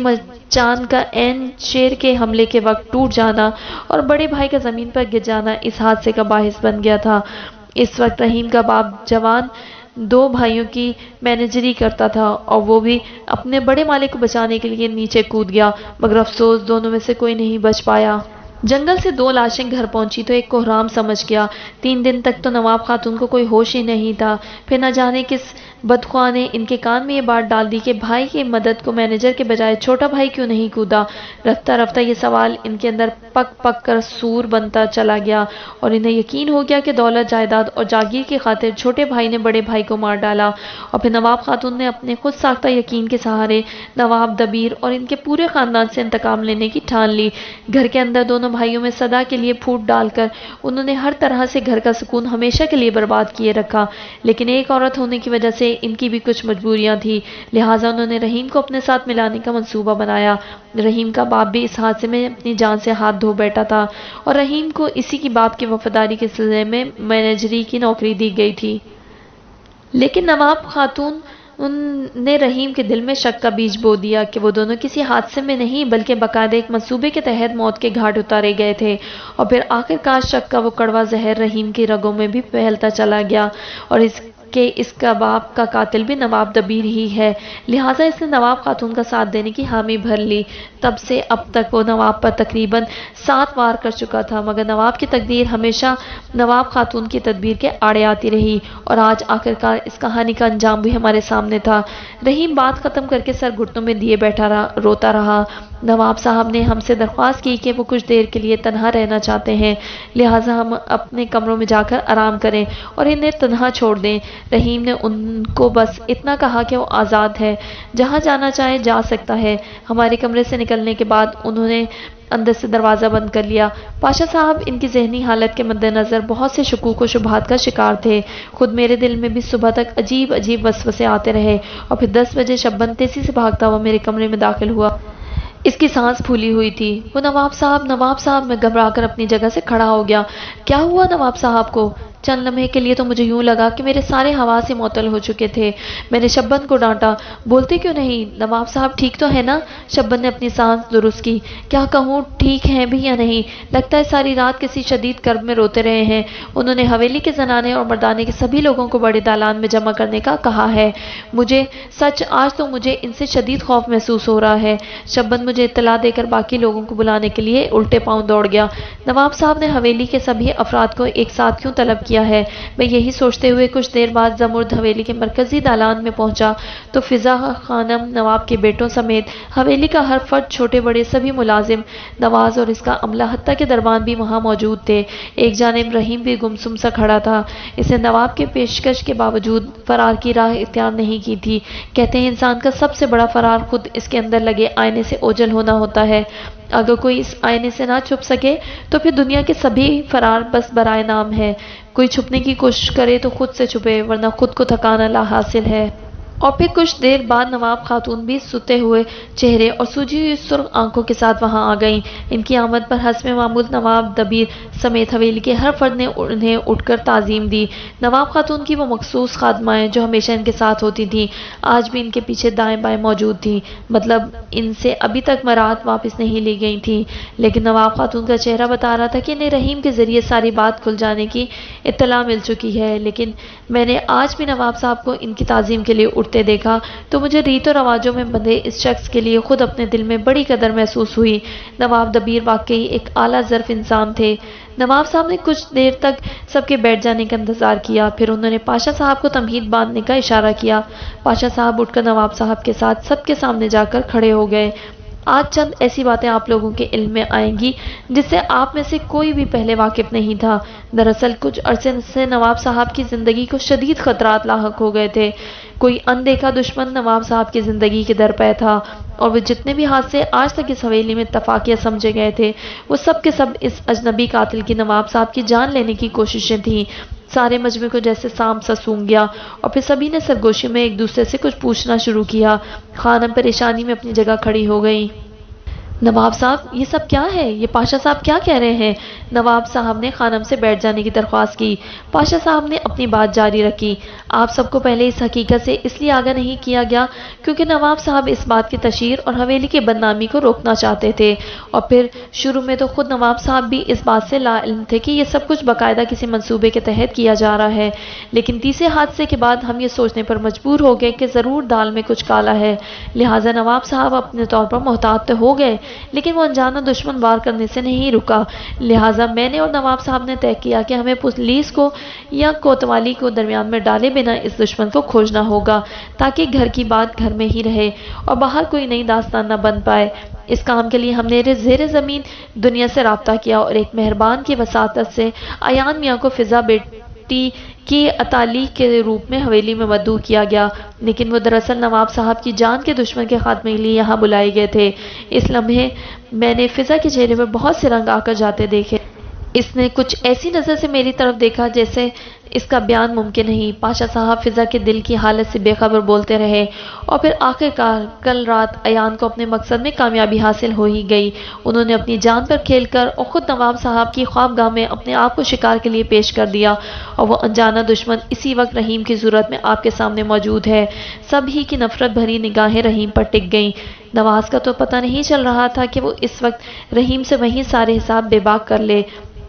چاند کا عین شیر کے حملے کے وقت ٹوٹ جانا اور بڑے بھائی کا زمین پر گر جانا اس حادثے کا باعث بن گیا تھا۔ اس وقت رحیم کا باپ جوان 2 بھائیوں کی مینیجری کرتا تھا اور وہ بھی اپنے بڑے مالک کو بچانے کے لیے نیچے کود گیا، مگر افسوس دونوں میں سے کوئی نہیں بچ پایا۔ جنگل سے 2 لاشیں گھر پہنچی تو ایک کوہرام سمجھ گیا۔ 3 دن تک تو نواب خاتون کو کوئی ہوش ہی نہیں تھا، پھر نہ جانے کس بدخواہ نے ان کے کان میں یہ بات ڈال دی کہ بھائی کی مدد کو مینیجر کے بجائے چھوٹا بھائی کیوں نہیں کودا۔ رفتہ رفتہ یہ سوال ان کے اندر پک پک کر سور بنتا چلا گیا اور انہیں یقین ہو گیا کہ دولت جائیداد اور جاگیر کی خاطر چھوٹے بھائی نے بڑے بھائی کو مار ڈالا، اور پھر نواب خاتون نے اپنے خود ساختہ یقین کے سہارے نواب دبیر اور ان کے پورے خاندان سے انتقام لینے کی ٹھان لی۔ گھر کے اندر دونوں بھائیوں میں صدا کے لیے پھوٹ ڈال کر انہوں نے ہر طرح سے گھر کا سکون ہمیشہ کے لیے برباد کیے رکھا، لیکن ایک عورت ہونے کی وجہ سے ان کی بھی کچھ مجبوریاں تھیں، لہٰذا انہوں نے رحیم کو اپنے ساتھ ملانے کا منصوبہ بنایا۔ رحیم کا باپ بھی اس حادثے میں اپنی جان سے ہاتھ دھو بیٹھا تھا اور رحیم کو اسی کی باپ کی وفاداری کے سلسلے میں مینیجری کی نوکری دی گئی تھی، لیکن نواب خاتون نے رحیم کے دل میں شک کا بیج بو دیا کہ وہ دونوں کسی حادثے میں نہیں بلکہ باقاعدہ ایک منصوبے کے تحت موت کے گھاٹ اتارے گئے تھے، اور پھر آخر کار شک کا وہ کڑوا زہر رحیم کی رگوں میں بھی پھیلتا چلا گیا اور اس کا باپ کا قاتل بھی نواب دبیر ہی ہے، لہٰذا اس نے نواب خاتون کا ساتھ دینے کی حامی بھر لی۔ تب سے اب تک وہ نواب پر تقریباً 7 وار کر چکا تھا، مگر نواب کی تقدیر ہمیشہ نواب خاتون کی تدبیر کے آڑے آتی رہی اور آج آخرکار اس کہانی کا انجام بھی ہمارے سامنے تھا۔ رحیم بات ختم کر کے سر گھٹنوں میں دیے بیٹھا روتا رہا۔ نواب صاحب نے ہم سے درخواست کی کہ وہ کچھ دیر کے لیے تنہا رہنا چاہتے ہیں، لہٰذا ہم اپنے کمروں میں جا کر آرام کریں اور انہیں تنہا چھوڑ دیں۔ رحیم نے ان کو بس اتنا کہا کہ وہ آزاد ہے، جہاں جانا چاہے جا سکتا ہے۔ ہمارے کمرے سے نکلنے کے بعد انہوں نے اندر سے دروازہ بند کر لیا۔ پاشا صاحب ان کی ذہنی حالت کے مد نظر بہت سے شکوک و شبہات کا شکار تھے۔ خود میرے دل میں بھی صبح تک عجیب عجیب وسوسے آتے رہے اور پھر 10 بجے شبن تیزی سے بھاگتا ہوا میرے کمرے میں داخل ہوا۔ اس کی سانس پھولی ہوئی تھی۔ وہ نواب صاحب، میں گھبرا کر اپنی جگہ سے کھڑا ہو گیا۔ کیا ہوا نواب صاحب کو؟ چند لمحے کے لیے تو مجھے یوں لگا کہ میرے سارے حواس معطل ہو چکے تھے۔ میں نے شبن کو ڈانٹا، بولتے کیوں نہیں؟ نواب صاحب ٹھیک تو ہے نا؟ شبن نے اپنی سانس درست کی۔ کیا کہوں، ٹھیک ہیں بھی یا نہیں؟ لگتا ہے ساری رات کسی شدید کرب میں روتے رہے ہیں۔ انہوں نے حویلی کے زنانے اور مردانے کے سبھی لوگوں کو بڑے دالان میں جمع کرنے کا کہا ہے۔ مجھے سچ آج تو مجھے ان سے شدید خوف محسوس ہو رہا ہے۔ شبن مجھے اطلاع دے کر باقی لوگوں کو بلانے کے لیے الٹے پاؤں دوڑ گیا۔ نواب صاحب نے حویلی کے سبھی افراد کو ایک ساتھ کیوں طلب کیا کیا ہے۔ میں یہی سوچتے ہوئے کچھ دیر بعد زمرد حویلی کے مرکزی دالان میں پہنچا تو فضا خانم، نواب کے بیٹوں سمیت حویلی کا ہر فرد، چھوٹے بڑے سبھی ملازم، نواز اور اس کا عملہ حتیٰ کہ دربان بھی وہاں موجود تھے۔ ایک جانب رحیم بھی گمسم سا کھڑا تھا۔ اس نے نواب کے پیشکش کے باوجود فرار کی راہ اختیار نہیں کی تھی۔ کہتے ہیں انسان کا سب سے بڑا فرار خود اس کے اندر لگے آئینے سے اوجھل ہونا ہوتا ہے۔ اگر کوئی اس آئینے سے نہ چھپ سکے تو پھر دنیا کے سبھی فرار بس برائے نام ہے۔ کوئی چھپنے کی کوشش کرے تو خود سے چھپے، ورنہ خود کو تھکانا لا حاصل ہے۔ اور پھر کچھ دیر بعد نواب خاتون بھی ستے ہوئے چہرے اور سوجی ہوئی سرخ آنکھوں کے ساتھ وہاں آ گئیں۔ ان کی آمد پر حسب معمول نواب دبیر سمیت حویلی کے ہر فرد نے انہیں اٹھ کر تعظیم دی۔ نواب خاتون کی وہ مخصوص خادمائیں جو ہمیشہ ان کے ساتھ ہوتی تھیں، آج بھی ان کے پیچھے دائیں بائیں موجود تھیں، مطلب ان سے ابھی تک مراعات واپس نہیں لی گئی تھیں۔ لیکن نواب خاتون کا چہرہ بتا رہا تھا کہ انہیں رحیم کے ذریعے ساری بات کھل جانے کی اطلاع مل چکی ہے۔ لیکن میں نے آج بھی نواب صاحب کو ان کی تعظیم کے لیے اٹھتے دیکھا تو مجھے ریت و رواجوں میں بندھے اس شخص کے لیے خود اپنے دل میں بڑی قدر محسوس ہوئی۔ نواب دبیر واقعی ایک اعلیٰ ظرف انسان تھے۔ نواب صاحب نے کچھ دیر تک سب کے بیٹھ جانے کا انتظار کیا، پھر انہوں نے پاشا صاحب کو تمہید باندھنے کا اشارہ کیا۔ پاشا صاحب اٹھ کر نواب صاحب کے ساتھ سب کے سامنے جا کر کھڑے ہو گئے۔ آج چند ایسی باتیں آپ لوگوں کے علم میں آئیں گی جس سے آپ میں سے کوئی بھی پہلے واقف نہیں تھا۔ دراصل کچھ عرصے سے نواب صاحب کی زندگی کو شدید خطرات لاحق ہو گئے تھے۔ کوئی اندیکھا دشمن نواب صاحب کی زندگی کے در پہ تھا، اور وہ جتنے بھی حادثے آج تک اس حویلی میں اتفاقیہ سمجھے گئے تھے، وہ سب کے سب اس اجنبی قاتل کی نواب صاحب کی جان لینے کی کوششیں تھیں۔ سارے مجمع کو جیسے سانپ سا سونگ گیا، اور پھر سبھی نے سرگوشی میں ایک دوسرے سے کچھ پوچھنا شروع کیا۔ خانم پریشانی میں اپنی جگہ کھڑی ہو گئی۔ نواب صاحب، یہ سب کیا ہے؟ یہ پاشا صاحب کیا کہہ رہے ہیں؟ نواب صاحب نے خانم سے بیٹھ جانے کی درخواست کی۔ پاشا صاحب نے اپنی بات جاری رکھی۔ آپ سب کو پہلے اس حقیقت سے اس لیے آگاہ نہیں کیا گیا کیونکہ نواب صاحب اس بات کی تشہیر اور حویلی کی بدنامی کو روکنا چاہتے تھے، اور پھر شروع میں تو خود نواب صاحب بھی اس بات سے لا علم تھے کہ یہ سب کچھ باقاعدہ کسی منصوبے کے تحت کیا جا رہا ہے۔ لیکن تیسرے حادثے کے بعد ہم یہ سوچنے پر مجبور ہو گئے کہ ضرور دال میں کچھ کالا ہے، لہٰذا نواب صاحب اپنے طور پر محتاط تو ہو گئے، لیکن وہ انجانہ دشمن وار کرنے سے نہیں رکا۔ لہٰذا میں نے اور نواب صاحب نے طے کیا کہ ہمیں پولیس کو یا کوتوالی کو درمیان میں ڈالے بنا اس دشمن کو کھوجنا ہوگا، تاکہ گھر کی بات گھر میں ہی رہے اور باہر کوئی نئی داستان نہ بن پائے۔ اس کام کے لیے ہم نے زیر زمین دنیا سے رابطہ کیا، اور ایک مہربان کی وساطت سے ایان میاں کو فضا بیٹی کی اطالی کے روپ میں حویلی میں مدعو کیا گیا، لیکن وہ دراصل نواب صاحب کی جان کے دشمن کے خاتمے کے لیے یہاں بلائے گئے تھے۔ اس لمحے میں نے فضا کے چہرے پر بہت سے رنگ آ کر جاتے دیکھے۔ اس نے کچھ ایسی نظر سے میری طرف دیکھا جیسے اس کا بیان ممکن نہیں۔ پاشا صاحب فضا کے دل کی حالت سے بے خبر بولتے رہے، اور پھر آخر کار کل رات ایان کو اپنے مقصد میں کامیابی حاصل ہو ہی گئی۔ انہوں نے اپنی جان پر کھیل کر اور خود نواب صاحب کی خوابگاہ میں اپنے آپ کو شکار کے لیے پیش کر دیا، اور وہ انجانہ دشمن اسی وقت رحیم کی صورت میں آپ کے سامنے موجود ہے۔ سب ہی کی نفرت بھری نگاہیں رحیم پر ٹک گئیں۔ نواز کا تو پتہ نہیں چل رہا تھا کہ وہ اس وقت رحیم سے وہیں سارے حساب بے باک کر لے۔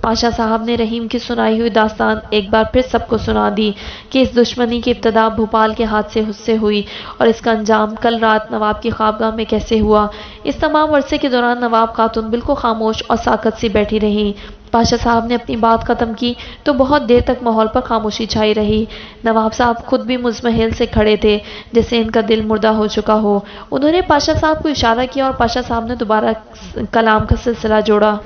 پاشا صاحب نے رحیم کی سنائی ہوئی داستان ایک بار پھر سب کو سنا دی کہ اس دشمنی کی ابتدا بھوپال کے حادثے سے ہوئی، اور اس کا انجام کل رات نواب کی خوابگاہ میں کیسے ہوا۔ اس تمام عرصے کے دوران نواب خاتون بالکل خاموش اور ساکت سی بیٹھی رہی۔ پاشا صاحب نے اپنی بات ختم کی تو بہت دیر تک ماحول پر خاموشی چھائی رہی۔ نواب صاحب خود بھی مضمحل سے کھڑے تھے، جیسے ان کا دل مردہ ہو چکا ہو۔ انہوں نے پاشا صاحب کو اشارہ کیا، اور پاشا صاحب نے دوبارہ کلام کا سلسلہ جوڑا۔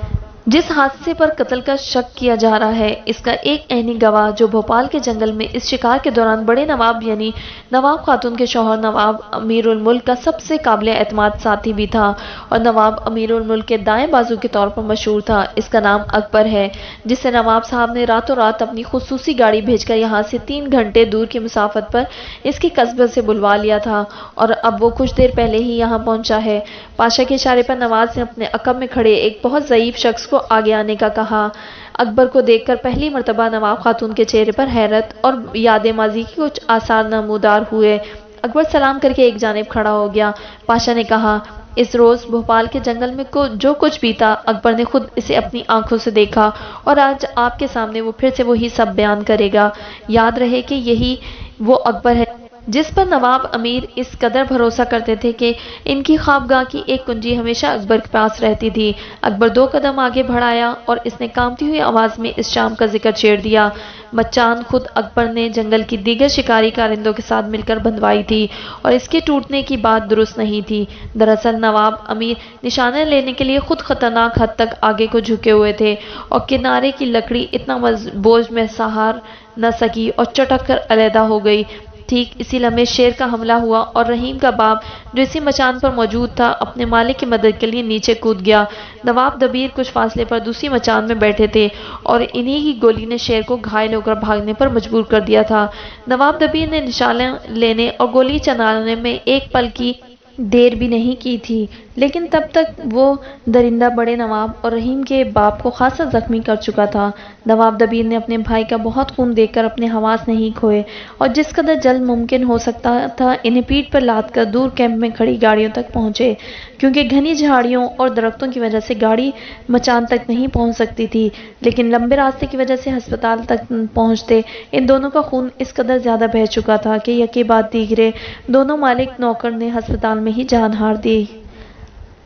جس حادثے پر قتل کا شک کیا جا رہا ہے، اس کا ایک عینی گواہ جو بھوپال کے جنگل میں اس شکار کے دوران بڑے نواب یعنی نواب خاتون کے شوہر نواب امیر الملک کا سب سے قابل اعتماد ساتھی بھی تھا، اور نواب امیر الملک کے دائیں بازو کے طور پر مشہور تھا۔ اس کا نام اکبر ہے، جسے نواب صاحب نے راتوں رات اپنی خصوصی گاڑی بھیج کر یہاں سے 3 گھنٹے دور کی مسافت پر اس کی قصبے سے بلوا لیا تھا، اور اب وہ کچھ دیر پہلے ہی یہاں پہنچا ہے۔ پاشا کے اشارے پر نواز نے اپنے عقب میں کھڑے ایک بہت ضعیف شخص کو آگے آنے کا کہا۔ اکبر کو دیکھ کر پہلی مرتبہ نواب خاتون کے چہرے پر حیرت اور یاد ماضی کے کچھ آثار نمودار ہوئے۔ اکبر سلام کر کے ایک جانب کھڑا ہو گیا۔ پاشا نے کہا، اس روز بھوپال کے جنگل میں جو کچھ بیتا اکبر نے خود اسے اپنی آنکھوں سے دیکھا، اور آج آپ کے سامنے وہ پھر سے وہی سب بیان کرے گا۔ یاد رہے کہ یہی وہ اکبر ہے جس پر نواب امیر اس قدر بھروسہ کرتے تھے کہ ان کی خوابگاہ کی ایک کنجی ہمیشہ اکبر کے پاس رہتی تھی۔ اکبر 2 قدم آگے بڑھایا اور اس نے کانپتی ہوئی آواز میں اس شام کا ذکر چھیڑ دیا۔ مچان خود اکبر نے جنگل کی دیگر شکاری کارندوں کے ساتھ مل کر بندھوائی تھی اور اس کے ٹوٹنے کی بات درست نہیں تھی۔ دراصل نواب امیر نشانہ لینے کے لیے خود خطرناک حد تک آگے کو جھکے ہوئے تھے اور کنارے کی لکڑی اتنا بوجھ میں سہار نہ سکی اور چٹک کر علیحدہ ہو گئی۔ ٹھیک اسی لمحے شیر کا حملہ ہوا اور رحیم کا باپ جو اسی مچان پر موجود تھا اپنے مالک کی مدد کے لیے نیچے کود گیا۔ نواب دبیر کچھ فاصلے پر دوسری مچان میں بیٹھے تھے اور انہی کی گولی نے شیر کو گھائل ہو کر بھاگنے پر مجبور کر دیا تھا۔ نواب دبیر نے نشانہ لینے اور گولی چلانے میں ایک پل کی دیر بھی نہیں کی تھی، لیکن تب تک وہ درندہ بڑے نواب اور رحیم کے باپ کو خاصا زخمی کر چکا تھا۔ نواب دبیر نے اپنے بھائی کا بہت خون دیکھ کر اپنے حواس نہیں کھوئے اور جس قدر جلد ممکن ہو سکتا تھا انہیں پیٹھ پر لاد کر دور کیمپ میں کھڑی گاڑیوں تک پہنچے۔ کیونکہ گھنی جھاڑیوں اور درختوں کی وجہ سے گاڑی مچان تک نہیں پہنچ سکتی تھی، لیکن لمبے راستے کی وجہ سے ہسپتال تک پہنچتے ان دونوں کا خون اس قدر زیادہ بہہ چکا تھا کہ یکے بعد دیگرے دونوں مالک نوکر نے ہسپتال میں ہی جان ہار دی۔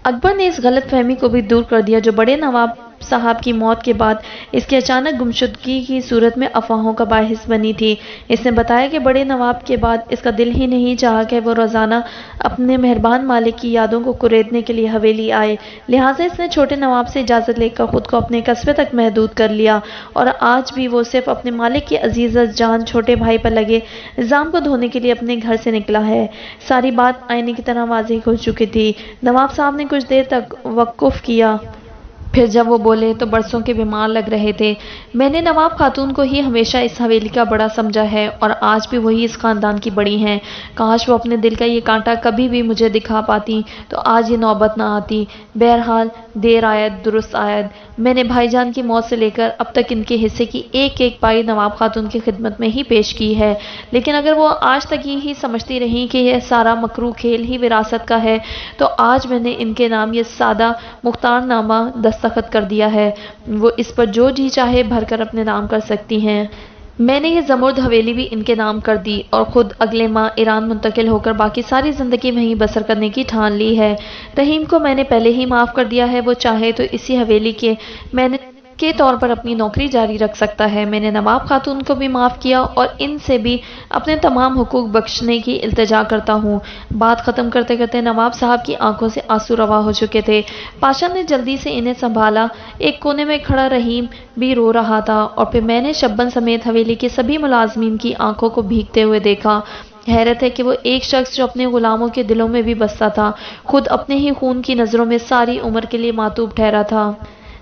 اکبر نے اس غلط فہمی کو بھی دور کر دیا جو بڑے نواب صاحب کی موت کے بعد اس کی اچانک گمشدگی کی صورت میں افواہوں کا باعث بنی تھی۔ اس نے بتایا کہ بڑے نواب کے بعد اس کا دل ہی نہیں چاہا کہ وہ روزانہ اپنے مہربان مالک کی یادوں کو کریدنے کے لیے حویلی آئے، لہٰذا اس نے چھوٹے نواب سے اجازت لے کر خود کو اپنے قصبے تک محدود کر لیا اور آج بھی وہ صرف اپنے مالک کے عزیز جان چھوٹے بھائی پر لگے الزام کو دھونے کے لیے اپنے گھر سے نکلا ہے۔ ساری بات آئینے کی طرح واضح ہو چکی تھی۔ نواب صاحب نے کچھ دیر تک وقف کیا، پھر جب وہ بولے تو برسوں کے بیمار لگ رہے تھے۔ میں نے نواب خاتون کو ہی ہمیشہ اس حویلی کا بڑا سمجھا ہے اور آج بھی وہی اس خاندان کی بڑی ہیں۔ کاش وہ اپنے دل کا یہ کانٹا کبھی بھی مجھے دکھا پاتی تو آج یہ نوبت نہ آتی۔ بہرحال دیر آید درست آید۔ میں نے بھائی جان کی موت سے لے کر اب تک ان کے حصے کی ایک ایک پائی نواب خاتون کی خدمت میں ہی پیش کی ہے، لیکن اگر وہ آج تک یہی سمجھتی رہیں کہ یہ سارا مکروہ کھیل ہی وراثت کا ہے تو آج میں نے ان کے نام یہ سادہ مختار نامہ دستخط کر دیا ہے۔ وہ اس پر جو جی چاہے بھر کر اپنے نام کر سکتی ہیں۔ میں نے یہ زمرد حویلی بھی ان کے نام کر دی اور خود اگلے ماہ ایران منتقل ہو کر باقی ساری زندگی وہیں بسر کرنے کی ٹھان لی ہے۔ رحیم کو میں نے پہلے ہی معاف کر دیا ہے، وہ چاہے تو اسی حویلی کے طور پر اپنی نوکری جاری رکھ سکتا ہے۔ میں نے نواب خاتون کو بھی معاف کیا اور ان سے بھی اپنے تمام حقوق بخشنے کی التجا کرتا ہوں۔ بات ختم کرتے کرتے نواب صاحب کی آنکھوں سے آنسو روا ہو چکے تھے۔ پاشا نے جلدی سے انہیں سنبھالا۔ ایک کونے میں کھڑا رحیم بھی رو رہا تھا اور پھر میں نے شبن سمیت حویلی کے سبھی ملازمین کی آنکھوں کو بھیگتے ہوئے دیکھا۔ حیرت ہے کہ وہ ایک شخص جو اپنے غلاموں کے دلوں میں بھی بستا تھا خود اپنے ہی خون کی نظروں میں ساری عمر کے لیے معطوب ٹھہرا تھا۔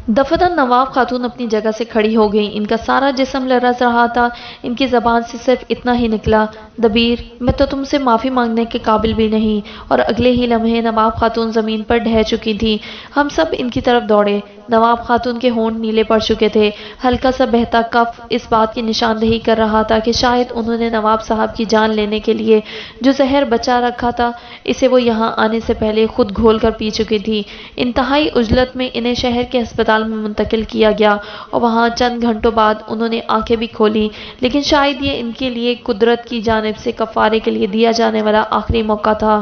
دفعتاً نواب خاتون اپنی جگہ سے کھڑی ہو گئیں۔ ان کا سارا جسم لرز رہا تھا۔ ان کی زبان سے صرف اتنا ہی نکلا، دبیر میں تو تم سے معافی مانگنے کے قابل بھی نہیں، اور اگلے ہی لمحے نواب خاتون زمین پر ڈھہ چکی تھیں۔ ہم سب ان کی طرف دوڑے۔ نواب خاتون کے ہونٹ نیلے پڑ چکے تھے۔ ہلکا سا بہتا کف اس بات کی نشاندہی کر رہا تھا کہ شاید انہوں نے نواب صاحب کی جان لینے کے لیے جو زہر بچا رکھا تھا اسے وہ یہاں آنے سے پہلے خود گھول کر پی چکی تھی۔ انتہائی عجلت میں انہیں شہر کے ہسپتال میں منتقل کیا گیا اور وہاں چند گھنٹوں بعد انہوں نے آنکھیں بھی کھولیں، لیکن شاید یہ ان کے لیے قدرت کی جانب سے کفارے کے لیے دیا جانے والا آخری موقع تھا۔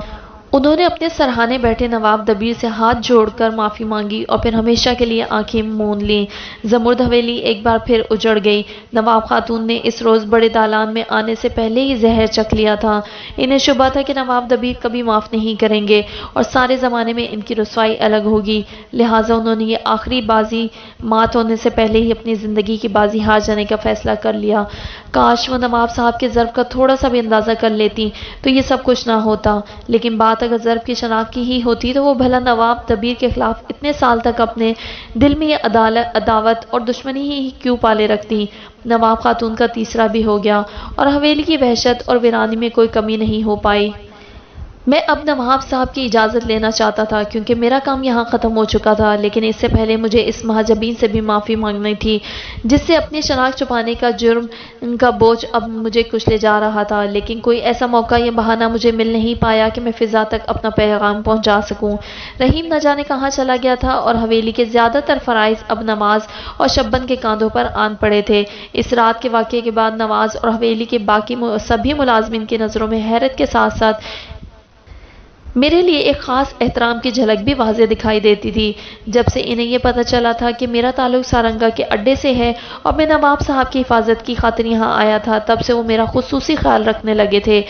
انہوں نے اپنے سرہانے بیٹھے نواب دبیر سے ہاتھ جوڑ کر معافی مانگی اور پھر ہمیشہ کے لیے آنکھیں موند لیں۔ زمرد حویلی ایک بار پھر اجڑ گئی۔ نواب خاتون نے اس روز بڑے دالان میں آنے سے پہلے ہی زہر چکھ لیا تھا۔ انہیں شبہ تھا کہ نواب دبیر کبھی معاف نہیں کریں گے اور سارے زمانے میں ان کی رسوائی الگ ہوگی، لہٰذا انہوں نے یہ آخری بازی مات ہونے سے پہلے ہی اپنی زندگی کی بازی ہار جانے کا فیصلہ کر لیا۔ کاش وہ نواب صاحب کے ضرب کا تھوڑا سا بھی اندازہ کر لیتی تو یہ سب کچھ نہ ہوتا، لیکن بات اگر ضرب کی شناخت کی ہی ہوتی تو وہ بھلا نواب دبیر کے خلاف اتنے سال تک اپنے دل میں یہ عداوت اور دشمنی ہی کیوں پالے رکھتی۔ نواب خاتون کا تیسرا بھی ہو گیا اور حویلی کی وحشت اور ویرانی میں کوئی کمی نہیں ہو پائی۔ میں اب نواب صاحب کی اجازت لینا چاہتا تھا کیونکہ میرا کام یہاں ختم ہو چکا تھا، لیکن اس سے پہلے مجھے اس مہاجبین سے بھی معافی مانگنی تھی جس سے اپنی شناخت چھپانے کا جرم کا بوجھ اب مجھے کچلے جا رہا تھا، لیکن کوئی ایسا موقع یا بہانہ مجھے مل نہیں پایا کہ میں فضا تک اپنا پیغام پہنچا سکوں۔ رحیم نہ جانے کہاں چلا گیا تھا اور حویلی کے زیادہ تر فرائض اب نواز اور شبن کے کاندھوں پر آن پڑے تھے۔ اس رات کے واقعے کے بعد نواز اور حویلی کے باقی سبھی ملازمین کی نظروں میں حیرت کے ساتھ ساتھ میرے لیے ایک خاص احترام کی جھلک بھی واضح دکھائی دیتی تھی۔ جب سے انہیں یہ پتہ چلا تھا کہ میرا تعلق سارنگا کے اڈے سے ہے اور میں نواب صاحب کی حفاظت کی خاطر یہاں آیا تھا، تب سے وہ میرا خصوصی خیال رکھنے لگے تھے۔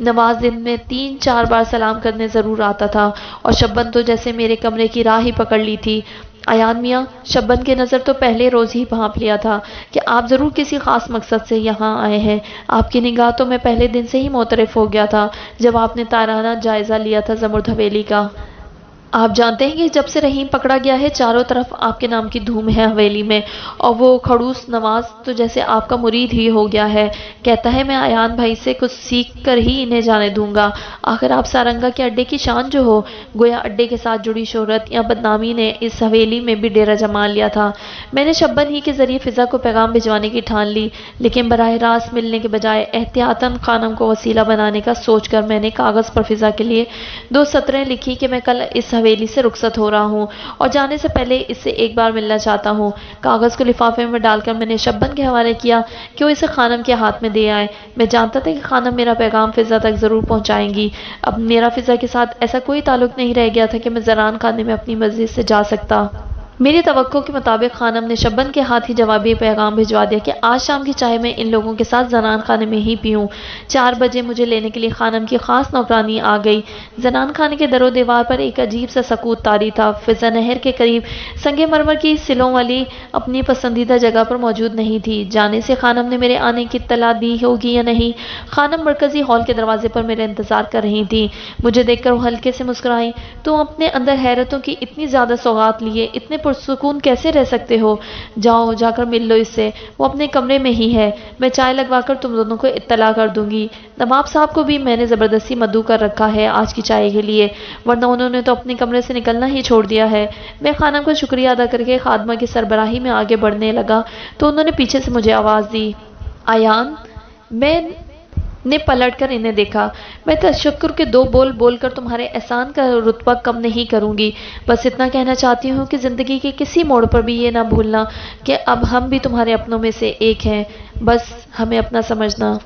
نواز دن میں 3-4 بار سلام کرنے ضرور آتا تھا اور شبن تو جیسے میرے کمرے کی راہ ہی پکڑ لی تھی۔ ایان میاں، شبن کی نظر تو پہلے روز ہی بھانپ لیا تھا کہ آپ ضرور کسی خاص مقصد سے یہاں آئے ہیں۔ آپ کی نگاہ تو میں پہلے دن سے ہی معترف ہو گیا تھا جب آپ نے تارانہ جائزہ لیا تھا زمرد حویلی کا۔ آپ جانتے ہیں کہ جب سے رحیم پکڑا گیا ہے چاروں طرف آپ کے نام کی دھوم ہے حویلی میں، اور وہ کھڑوس نواز تو جیسے آپ کا مرید ہی ہو گیا ہے، کہتا ہے میں ایان بھائی سے کچھ سیکھ کر ہی انہیں جانے دوں گا۔ آخر آپ سارنگا کے اڈے کی شان جو ہو، گویا اڈے کے ساتھ جڑی شہرت یا بدنامی نے اس حویلی میں بھی ڈیرا جما لیا تھا۔ میں نے شبن ہی کے ذریعے فضا کو پیغام بھجوانے کی ٹھان لی، لیکن براہ راست ملنے کے بجائے احتیاطاً خانم کو وسیلہ بنانے کا سوچ کر میں نے کاغذ پر فضا کے لیے 2 سطریں لکھی کہ میں کل اس حویلی سے رخصت ہو رہا ہوں اور جانے سے پہلے اس سے ایک بار ملنا چاہتا ہوں۔ کاغذ کو لفافے میں ڈال کر میں نے شبن کے حوالے کیا کہ وہ اسے خانم کے ہاتھ میں دے آئے۔ میں جانتا تھا کہ خانم میرا پیغام فضا تک ضرور پہنچائیں گی۔ اب میرا فضا کے ساتھ ایسا کوئی تعلق نہیں رہ گیا تھا کہ میں زران خانے میں اپنی مرضی سے جا سکتا۔ میری توقع کے مطابق خانم نے شبن کے ہاتھ ہی جوابی پیغام بھجوا دیا کہ آج شام کی چائے میں ان لوگوں کے ساتھ زنان خانے میں ہی پیوں۔ 4 بجے مجھے لینے کے لیے خانم کی خاص نوکرانی آ گئی۔ زنان خانے کے در و دیوار پر ایک عجیب سا سکوت طاری تھا۔ فضا نہر کے قریب سنگ مرمر کی سلوں والی اپنی پسندیدہ جگہ پر موجود نہیں تھی۔ جانے سے خانم نے میرے آنے کی اطلاع دی ہوگی یا نہیں۔ خانم مرکزی ہال کے دروازے پر میرا انتظار کر رہی تھیں۔ مجھے دیکھ کر وہ ہلکے سے مسکرائیں۔ تم اپنے اندر حیرتوں کی اتنی زیادہ سوغات لیے اتنے پرسکون کیسے رہ سکتے ہو؟ جاؤ جا کر مل لو اس سے، وہ اپنے کمرے میں ہی ہے۔ میں چائے لگوا کر تم دونوں کو اطلاع کر دوں گی۔ نواب صاحب کو بھی میں نے زبردستی مدعو کر رکھا ہے آج کی چائے کے لیے، ورنہ انہوں نے تو اپنے کمرے سے نکلنا ہی چھوڑ دیا ہے۔ میں خانم کا شکریہ ادا کر کے خادمہ کی سربراہی میں آگے بڑھنے لگا تو انہوں نے پیچھے سے مجھے آواز دی، ایان۔ میں نے پلٹ کر انہیں دیکھا۔ میں تشکر کے 2 بول بول کر تمہارے احسان کا رتبہ کم نہیں کروں گی، بس اتنا کہنا چاہتی ہوں کہ زندگی کے کسی موڑ پر بھی یہ نہ بھولنا کہ اب ہم بھی تمہارے اپنوں میں سے ایک ہیں، بس ہمیں اپنا سمجھنا۔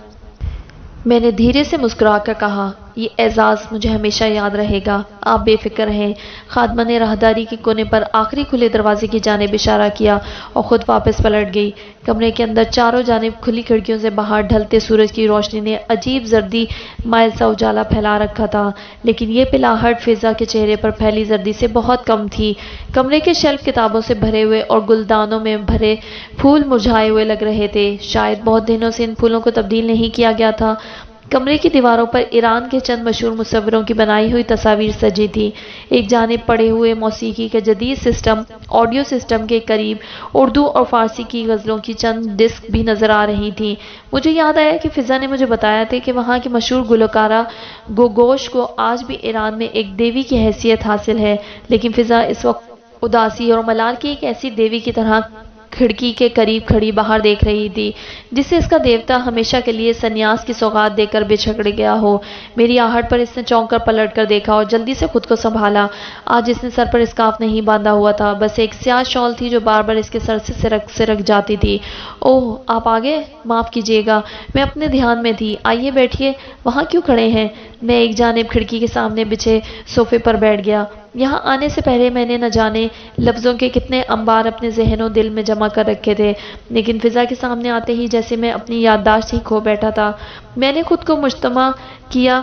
میں نے دھیرے سے مسکرا کر کہا، یہ اعزاز مجھے ہمیشہ یاد رہے گا، آپ بے فکر رہیں۔ خادمہ نے راہداری کے کونے پر آخری کھلے دروازے کی جانب اشارہ کیا اور خود واپس پلٹ گئی۔ کمرے کے اندر چاروں جانب کھلی کھڑکیوں سے باہر ڈھلتے سورج کی روشنی نے عجیب زردی مائل سا اجالا پھیلا رکھا تھا، لیکن یہ پلاہٹ فضا کے چہرے پر پھیلی زردی سے بہت کم تھی۔ کمرے کے شیلف کتابوں سے بھرے ہوئے اور گلدانوں میں بھرے پھول مرجھائے ہوئے لگ رہے تھے، شاید بہت دنوں سے ان پھولوں کو تبدیل نہیں کیا گیا تھا۔ کمرے کی دیواروں پر ایران کے چند مشہور مصوروں کی بنائی ہوئی تصاویر سجی تھی۔ ایک جانب پڑے ہوئے موسیقی کے جدید سسٹم، آڈیو سسٹم کے قریب اردو اور فارسی کی غزلوں کی چند ڈسک بھی نظر آ رہی تھیں۔ مجھے یاد آیا کہ فضا نے مجھے بتایا تھا کہ وہاں کی مشہور گلوکارہ گوگوش کو آج بھی ایران میں ایک دیوی کی حیثیت حاصل ہے، لیکن فضا اس وقت اداسی اور ملال کی ایک ایسی دیوی کی طرح کھڑکی کے قریب کھڑی باہر دیکھ رہی تھی جسے اس کا دیوتا ہمیشہ کے لیے سنیاس کی سوغات دے کر بچھڑ گیا ہو۔ میری آہٹ پر اس نے چونک کر پلٹ کر دیکھا اور جلدی سے خود کو سنبھالا۔ آج اس نے سر پر اسکارف نہیں باندھا ہوا تھا، بس ایک سیاہ شال تھی جو بار بار اس کے سر سے سرک جاتی تھی۔ اوہ، آپ آ گئے؟ معاف کیجیے گا، میں اپنے دھیان میں تھی۔ آئیے بیٹھیے، وہاں کیوں کھڑے ہیں؟ میں ایک جانب کھڑکی کے سامنے بچھے صوفے پر بیٹھ گیا۔ یہاں آنے سے پہلے میں نے نہ جانے لفظوں کے کتنے انبار اپنے ذہن و دل میں جمع کر رکھے تھے، لیکن فضا کے سامنے آتے ہی جیسے میں اپنی یادداشت ہی کھو بیٹھا تھا۔ میں نے خود کو مجتمع کیا۔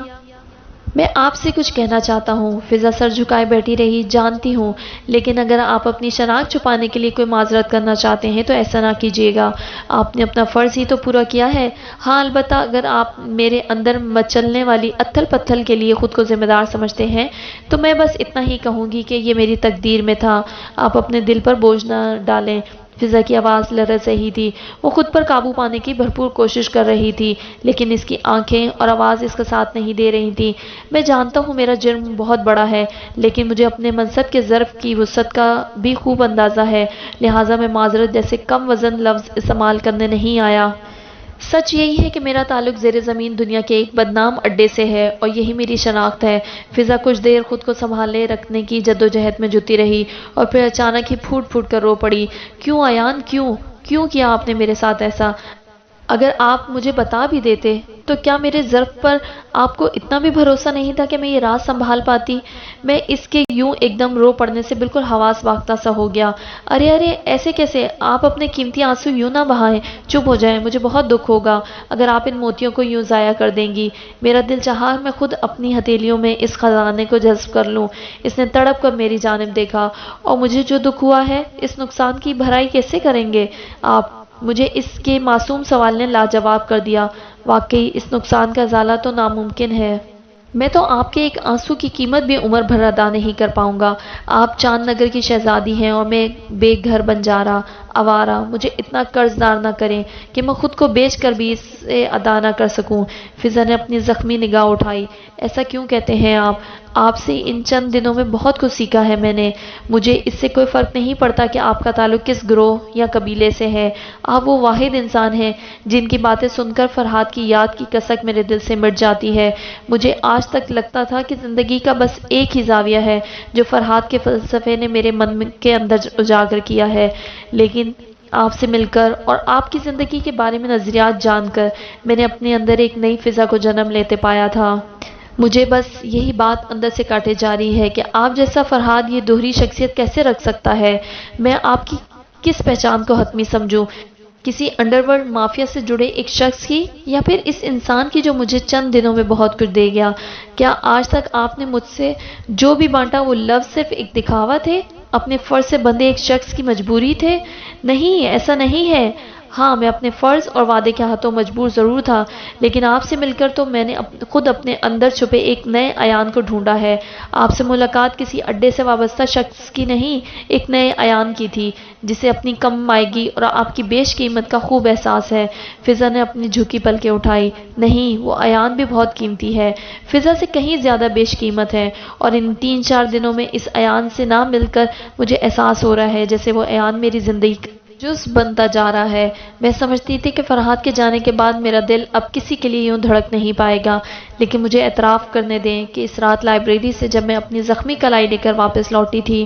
میں آپ سے کچھ کہنا چاہتا ہوں۔ فضا سر جھکائے بیٹھی رہی۔ جانتی ہوں، لیکن اگر آپ اپنی شناخت چھپانے کے لیے کوئی معذرت کرنا چاہتے ہیں تو ایسا نہ کیجیے گا۔ آپ نے اپنا فرض ہی تو پورا کیا ہے۔ ہاں، البتہ اگر آپ میرے اندر مچلنے والی اتھل پتھل کے لیے خود کو ذمہ دار سمجھتے ہیں تو میں بس اتنا ہی کہوں گی کہ یہ میری تقدیر میں تھا۔ آپ اپنے دل پر بوجھ نہ ڈالیں۔ فضا کی آواز لرز رہی تھی۔ وہ خود پر قابو پانے کی بھرپور کوشش کر رہی تھی، لیکن اس کی آنکھیں اور آواز اس کا ساتھ نہیں دے رہی تھی۔ میں جانتا ہوں میرا جرم بہت بڑا ہے، لیکن مجھے اپنے منصب کے ظرف کی وسعت کا بھی خوب اندازہ ہے، لہٰذا میں معذرت جیسے کم وزن لفظ استعمال کرنے نہیں آیا۔ سچ یہی ہے کہ میرا تعلق زیر زمین دنیا کے ایک بدنام اڈے سے ہے، اور یہی میری شناخت ہے۔ فضا کچھ دیر خود کو سنبھالے رکھنے کی جدوجہد میں جٹی رہی، اور پھر اچانک ہی پھوٹ پھوٹ کر رو پڑی۔ کیوں ایان، کیوں کیا آپ نے میرے ساتھ ایسا؟ اگر آپ مجھے بتا بھی دیتے تو کیا میرے ظرف پر آپ کو اتنا بھی بھروسہ نہیں تھا کہ میں یہ راز سنبھال پاتی؟ میں اس کے یوں ایک دم رو پڑنے سے بالکل حواس باختہ سا ہو گیا۔ ارے ایسے کیسے؟ آپ اپنے قیمتی آنسو یوں نہ بہائیں، چپ ہو جائیں، مجھے بہت دکھ ہوگا اگر آپ ان موتیوں کو یوں ضائع کر دیں گی۔ میرا دل چاہا میں خود اپنی ہتھیلیوں میں اس خزانے کو جذب کر لوں۔ اس نے تڑپ کر میری جانب دیکھا۔ اور مجھے جو دکھ ہوا ہے اس نقصان کی بھرائی کیسے کریں گے آپ؟ مجھے اس کے معصوم سوال نے لاجواب کر دیا۔ واقعی اس نقصان کا ازالہ تو ناممکن ہے۔ میں تو آپ کے ایک آنسو کی قیمت بھی عمر بھر ادا نہیں کر پاؤں گا۔ آپ چاند نگر کی شہزادی ہیں اور میں بے گھر بنجارہ آوارہ۔ مجھے اتنا قرض دار نہ کریں کہ میں خود کو بیچ کر بھی اسے ادا نہ کر سکوں۔ فضا نے اپنی زخمی نگاہ اٹھائی۔ ایسا کیوں کہتے ہیں آپ سے ان چند دنوں میں بہت کچھ سیکھا ہے میں نے۔ مجھے اس سے کوئی فرق نہیں پڑتا کہ آپ کا تعلق کس گروہ یا قبیلے سے ہے۔ آپ وہ واحد انسان ہیں جن کی باتیں سن کر فرحات کی یاد کی کسک میرے دل سے مٹ جاتی ہے۔ مجھے آج تک لگتا تھا کہ زندگی کا بس ایک ہی زاویہ ہے جو فرحات کے فلسفے نے میرے من کے اندر اجاگر کیا ہے، لیکن آپ سے مل کر اور آپ کی زندگی کے بارے میں نظریات جان کر میں نے اپنے اندر ایک نئی فضا کو جنم لیتے پایا تھا۔ مجھے بس یہی بات اندر سے کاٹے جا رہی ہے کہ آپ جیسا فرہاد یہ دوہری شخصیت کیسے رکھ سکتا ہے؟ میں آپ کی کس پہچان کو حتمی سمجھوں؟ کسی انڈرورلڈ مافیا سے جڑے ایک شخص کی، یا پھر اس انسان کی جو مجھے چند دنوں میں بہت کچھ دے گیا؟ کیا آج تک آپ نے مجھ سے جو بھی بانٹا وہ لفظ صرف ایک دکھاوا تھے، اپنے فرض سے بندھے ایک شخص کی مجبوری تھے؟ نہیں، ایسا نہیں ہے۔ ہاں، میں اپنے فرض اور وعدے کے ہاتھوں مجبور ضرور تھا، لیکن آپ سے مل کر تو میں نے خود اپنے اندر چھپے ایک نئے ایان کو ڈھونڈا ہے۔ آپ سے ملاقات کسی اڈے سے وابستہ شخص کی نہیں، ایک نئے ایان کی تھی جسے اپنی کم مائیگی اور آپ کی بیش قیمت کا خوب احساس ہے۔ فضا نے اپنی جھکی پلکیں اٹھائی۔ نہیں، وہ ایان بھی بہت قیمتی ہے، فضا سے کہیں زیادہ بیش قیمت ہے، اور ان 3-4 دنوں میں اس ایان سے نہ مل کر مجھے احساس ہو رہا ہے جیسے وہ ایان میری زندگی کا جز بنتا جا رہا ہے۔ میں سمجھتی تھی کہ فرحات کے جانے کے بعد میرا دل اب کسی کے لیے یوں دھڑک نہیں پائے گا، لیکن مجھے اعتراف کرنے دیں کہ اس رات لائبریری سے جب میں اپنی زخمی کلائی لے کر واپس لوٹی تھی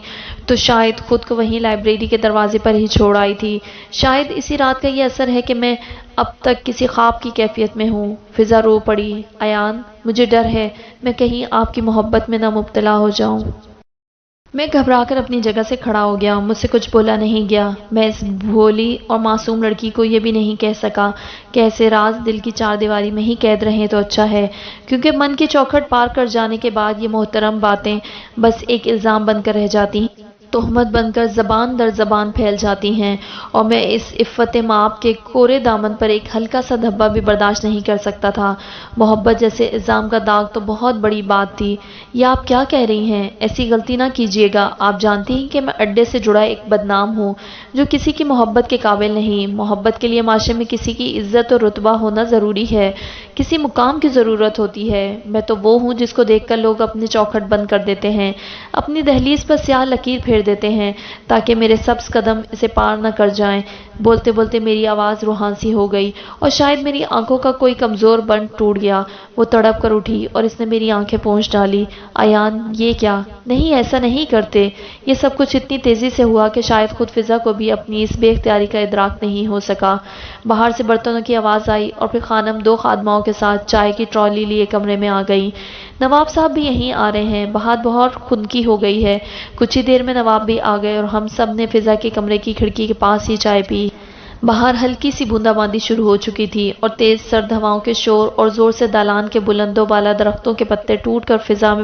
تو شاید خود کو وہیں لائبریری کے دروازے پر ہی چھوڑ آئی تھی۔ شاید اسی رات کا یہ اثر ہے کہ میں اب تک کسی خواب کی کیفیت میں ہوں۔ فضا رو پڑی۔ ایان، مجھے ڈر ہے میں کہیں آپ کی محبت میں نہ مبتلا ہو جاؤں۔ میں گھبرا کر اپنی جگہ سے کھڑا ہو گیا۔ مجھ سے کچھ بولا نہیں گیا۔ میں اس بھولی اور معصوم لڑکی کو یہ بھی نہیں کہہ سکا کہ ایسے راز دل کی چار دیواری میں ہی قید رہیں تو اچھا ہے، کیونکہ من کی چوکھٹ پار کر جانے کے بعد یہ محترم باتیں بس ایک الزام بن کر رہ جاتی ہیں، تہمت بن کر زبان در زبان پھیل جاتی ہیں، اور میں اس عفت مآب کے کورے دامن پر ایک ہلکا سا دھبا بھی برداشت نہیں کر سکتا تھا۔ محبت جیسے الزام کا داغ تو بہت بڑی بات تھی۔ یہ آپ کیا کہہ رہی ہیں؟ ایسی غلطی نہ کیجیے گا۔ آپ جانتی ہیں کہ میں اڈے سے جڑا ایک بدنام ہوں جو کسی کی محبت کے قابل نہیں۔ محبت کے لیے معاشرے میں کسی کی عزت اور رتبہ ہونا ضروری ہے، کسی مقام کی ضرورت ہوتی ہے۔ میں تو وہ ہوں جس کو دیکھ کر لوگ اپنی چوکھٹ بند کر دیتے ہیں، اپنی دہلیز پر سیاہ لکیر پھیر دیتے ہیں تاکہ میرے سبز قدم اسے پار نہ کر جائیں۔ بولتے بولتے میری آواز روحان سی ہو گئی، اور شاید میری آنکھوں کا کوئی کمزور بند ٹوٹ گیا۔ وہ تڑپ کر اٹھی اور اس نے میری آنکھیں پونچھ ڈالی۔ ایان، یہ کیا؟ نہیں، ایسا نہیں کرتے۔ یہ سب کچھ اتنی تیزی سے ہوا کہ شاید خود فضا کو بھی اپنی اس بے اختیاری کا ادراک نہیں ہو سکا۔ باہر سے برتنوں کی آواز آئی اور پھر خانم 2 خادماؤں کے ساتھ چائے کی ٹرالی لیے کمرے میں آ گئی۔ نواب صاحب بھی یہیں آ رہے ہیں، بات بہت خنکی ہو گئی ہے۔ کچھ ہی دیر میں نواب بھی آ گئے اور ہم سب نے فضا کے کمرے کی کھڑکی کے پاس ہی چائے پی۔ باہر ہلکی سی بوندا باندی شروع ہو چکی تھی اور تیز سرد ہواؤں کے شور اور زور سے دالان کے بلند و بالا درختوں کے پتے ٹوٹ کر فضا میں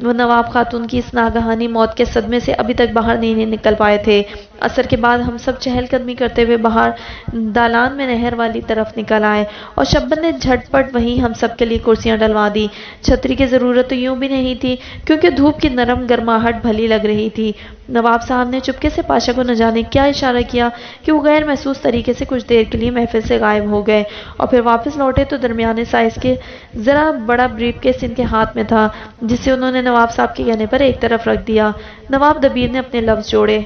وہ نواب خاتون کی اس ناگہانی موت کے صدمے سے ابھی تک باہر نہیں نکل پائے تھے۔ عصر کے بعد ہم سب چہل قدمی کرتے ہوئے باہر دالان میں نہر والی طرف نکل آئے اور شبن نے جھٹ پٹ وہیں ہم سب کے لیے کرسیاں ڈلوا دی۔ چھتری کی ضرورت تو یوں بھی نہیں تھی کیونکہ دھوپ کی نرم گرماہٹ بھلی لگ رہی تھی۔ نواب صاحب نے چپکے سے پاشا کو نہ جانے کیا اشارہ کیا کہ وہ غیر محسوس طریقے سے کچھ دیر کے لیے محفل سے غائب ہو گئے اور پھر واپس لوٹے تو درمیانے سائز کے ذرا بڑا بریف کیس ان کے ہاتھ میں تھا جسے انہوں نے نواب صاحب کے کہنے پر ایک طرف رکھ دیا۔ نواب دبیر نے اپنے لفظ جوڑے۔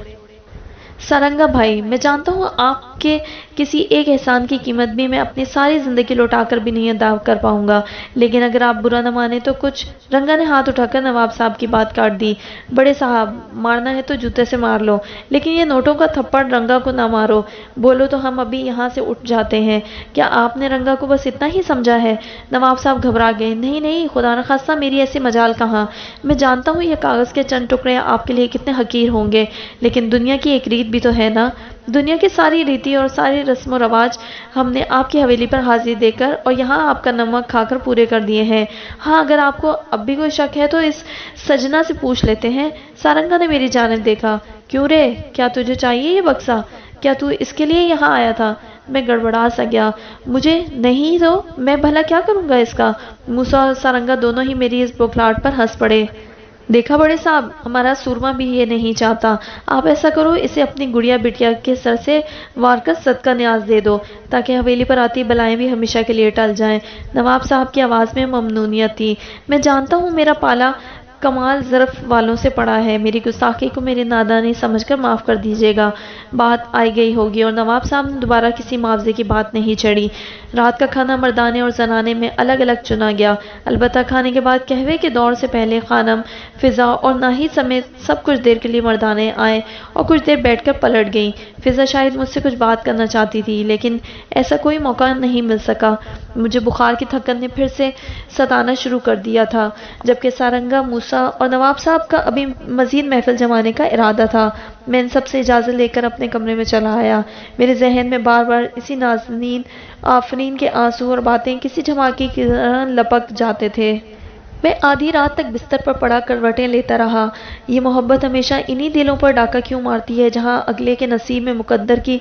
سارنگا بھائی، میں جانتا ہوں آپ کے کسی ایک احسان کی قیمت بھی میں اپنی ساری زندگی لوٹا کر بھی نہیں ادا کر پاؤں گا، لیکن اگر آپ برا نہ مانے تو کچھ۔ رنگا نے ہاتھ اٹھا کر نواب صاحب کی بات کاٹ دی۔ بڑے صاحب، مارنا ہے تو جوتے سے مار لو، لیکن یہ نوٹوں کا تھپڑ رنگا کو نہ مارو۔ بولو تو ہم ابھی یہاں سے اٹھ جاتے ہیں۔ کیا آپ نے رنگا کو بس اتنا ہی سمجھا ہے؟ نواب صاحب گھبرا گئے۔ نہیں نہیں، خدا نخواستہ میری ایسی مجال کہاں۔ میں جانتا ہوں یہ کاغذ کے چند ٹکڑے آپ کے لیے کتنے حقیر ہوں گے، لیکن دنیا کی ایک ریت بھی تو ہے نا۔ دنیا کی ساری ریتی اور ساری رسم و رواج ہم نے آپ کی حویلی پر حاضری دے کر اور یہاں آپ کا نمک کھا کر پورے کر دیے ہیں۔ ہاں، اگر آپ کو اب بھی کوئی شک ہے تو اس سجنا سے پوچھ لیتے ہیں۔ سارنگا نے میری جانب دیکھا۔ کیوں رے، کیا تجھے چاہیے یہ بکسا؟ کیا تو اس کے لیے یہاں آیا تھا؟ میں گڑبڑا سا گیا۔ مجھے نہیں تو میں بھلا کیا کروں گا اس کا؟ موسیٰ اور سارنگا دونوں ہی میری اس بوکھلاہٹ پر ہنس پڑے۔ دیکھا بڑے صاحب، ہمارا سورما بھی یہ نہیں چاہتا۔ آپ ایسا کرو، اسے اپنی گڑیا بٹیا کے سر سے وار کر صدقہ نیاز دے دو تاکہ حویلی پر آتی بلائیں بھی ہمیشہ کے لیے ٹل جائیں۔ نواب صاحب کی آواز میں ممنونیت تھی۔ میں جانتا ہوں میرا پالا کمال ظرف والوں سے پڑا ہے، میری گستاخی کو میری نادانی سمجھ کر معاف کر دیجیے گا۔ بات آئی گئی ہوگی اور نواب صاحب نے دوبارہ کسی معاوضے کی بات نہیں چھڑی۔ رات کا کھانا مردانے اور زنانے میں الگ الگ چنا گیا، البتہ کھانے کے بعد قہوے کے دور سے پہلے خانم فضا اور ناہید سمیت سب کچھ دیر کے لیے مردانے آئے اور کچھ دیر بیٹھ کر پلٹ گئیں۔ فضا شاید مجھ سے کچھ بات کرنا چاہتی تھی، لیکن ایسا کوئی موقع نہیں مل سکا۔ مجھے بخار کی تھکن نے پھر سے ستانا شروع کر دیا تھا، جبکہ سارنگا، موسیٰ اور نواب صاحب کا ابھی مزید محفل جمانے کا ارادہ تھا۔ میں ان سب سے اجازت لے کر اپنے کمرے میں چلا آیا۔ میرے ذہن میں بار بار اسی نازنین آفرین کے آنسو اور باتیں کسی دھماکے کی طرح لپک جاتے تھے۔ میں آدھی رات تک بستر پر پڑا کروٹیں لیتا رہا۔ یہ محبت ہمیشہ انہی دلوں پر ڈاکہ کیوں مارتی ہے جہاں اگلے کے نصیب میں مقدر کی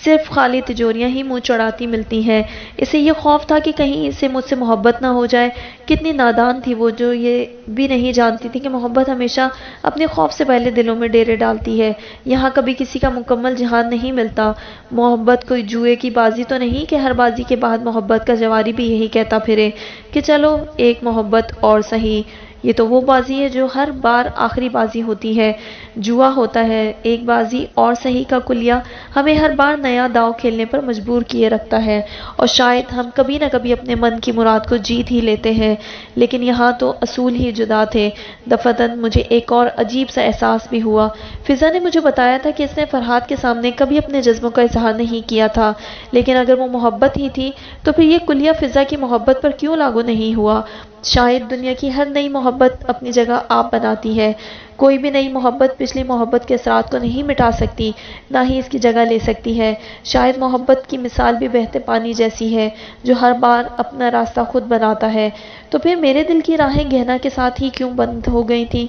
صرف خالی تجوریاں ہی منہ چڑھاتی ملتی ہیں۔ اسے یہ خوف تھا کہ کہیں اسے مجھ سے محبت نہ ہو جائے۔ کتنی نادان تھی وہ، جو یہ بھی نہیں جانتی تھی کہ محبت ہمیشہ اپنے خوف سے پہلے دلوں میں ڈیرے ڈالتی ہے۔ یہاں کبھی کسی کا مکمل جہان نہیں ملتا۔ محبت کوئی جوئے کی بازی تو نہیں کہ ہر بازی کے بعد محبت کا جواری بھی یہی کہتا پھرے کہ چلو ایک محبت اور سہی۔ یہ تو وہ بازی ہے جو ہر بار آخری بازی ہوتی ہے۔ جوا ہوتا ہے، ایک بازی اور سہی کا کلیہ ہمیں ہر بار نیا داؤ کھیلنے پر مجبور کیے رکھتا ہے اور شاید ہم کبھی نہ کبھی اپنے من کی مراد کو جیت ہی لیتے ہیں، لیکن یہاں تو اصول ہی جدا تھے۔ دفعتاً مجھے ایک اور عجیب سا احساس بھی ہوا۔ فضا نے مجھے بتایا تھا کہ اس نے فرحاد کے سامنے کبھی اپنے جذبوں کا اظہار نہیں کیا تھا، لیکن اگر وہ محبت ہی تھی تو پھر یہ کلیہ فضا کی محبت پر کیوں لاگو نہیں ہوا؟ شاید دنیا کی ہر نئی محبت اپنی جگہ آپ بناتی ہے۔ کوئی بھی نئی محبت پچھلی محبت کے اثرات کو نہیں مٹا سکتی، نہ ہی اس کی جگہ لے سکتی ہے۔ شاید محبت کی مثال بھی بہتے پانی جیسی ہے جو ہر بار اپنا راستہ خود بناتا ہے۔ تو پھر میرے دل کی راہیں گہنا کے ساتھ ہی کیوں بند ہو گئی تھیں؟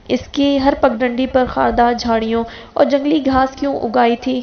اس کی ہر پگڈنڈی پر خاردار جھاڑیوں اور جنگلی گھاس کیوں اگائی تھی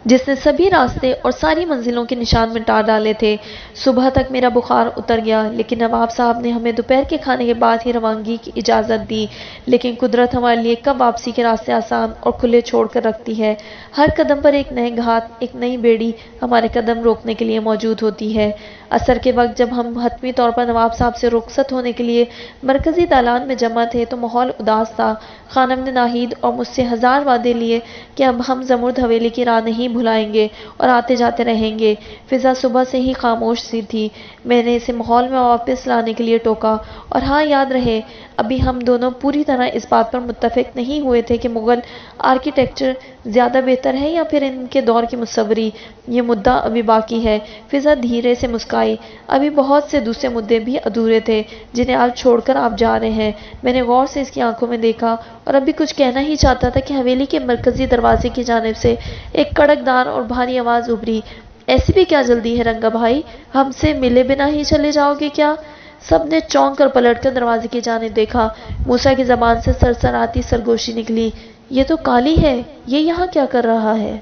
جس نے سبھی راستے اور ساری منزلوں کے نشان مٹا ڈالے تھے؟ صبح تک میرا بخار اتر گیا، لیکن نواب صاحب نے ہمیں دوپہر کے کھانے کے بعد ہی روانگی کی اجازت دی۔ لیکن قدرت ہمارے لیے کب واپسی کے راستے آسان اور کھلے چھوڑ کر رکھتی ہے۔ ہر قدم پر ایک نئے گھات، ایک نئی بیڑی ہمارے قدم روکنے کے لیے موجود ہوتی ہے۔ عصر کے وقت جب ہم حتمی طور پر نواب صاحب سے رخصت ہونے کے لیے مرکزی دالان میں جمع تھے تو ماحول اداس تھا۔ خانم نے ناہید اور مجھ سے ہزار وعدے لیے کہ اب ہم زمرد حویلی کی راہ نہیں بھلائیں گے اور آتے جاتے رہیں گے۔ فضا صبح سے ہی خاموش سی تھی۔ میں نے اسے ماحول میں واپس لانے کے لیے ٹوکا، اور ہاں، یاد رہے ابھی ہم دونوں پوری طرح اس بات پر متفق نہیں ہوئے تھے کہ مغل آرکیٹیکچر زیادہ بہتر ہے یا پھر ان کے دور کی مصوری۔ یہ مدعا ابھی باقی ہے۔ فضا دھیرے سے مسکرائی۔ ابھی بہت سے دوسرے مدعے بھی ادھورے تھے جنہیں آج چھوڑ کر آپ جا رہے ہیں۔ میں نے غور سے اس کی آنکھوں میں دیکھا اور ابھی کچھ کہنا ہی چاہتا تھا کہ حویلی کے مرکزی دروازے کی جانب سے ایک کڑک دار اور بھاری آواز ابھری۔ ایسی بھی کیا جلدی ہے رنگا بھائی؟ ہم سے ملے بنا ہی چلے جاؤ گے کیا؟ سب نے چونک کر پلٹ کر دروازے کی جانب دیکھا۔ موسیٰ کی زبان سے سرسراتی سرگوشی نکلی، یہ تو کالی ہے، یہ یہاں کیا کر رہا ہے؟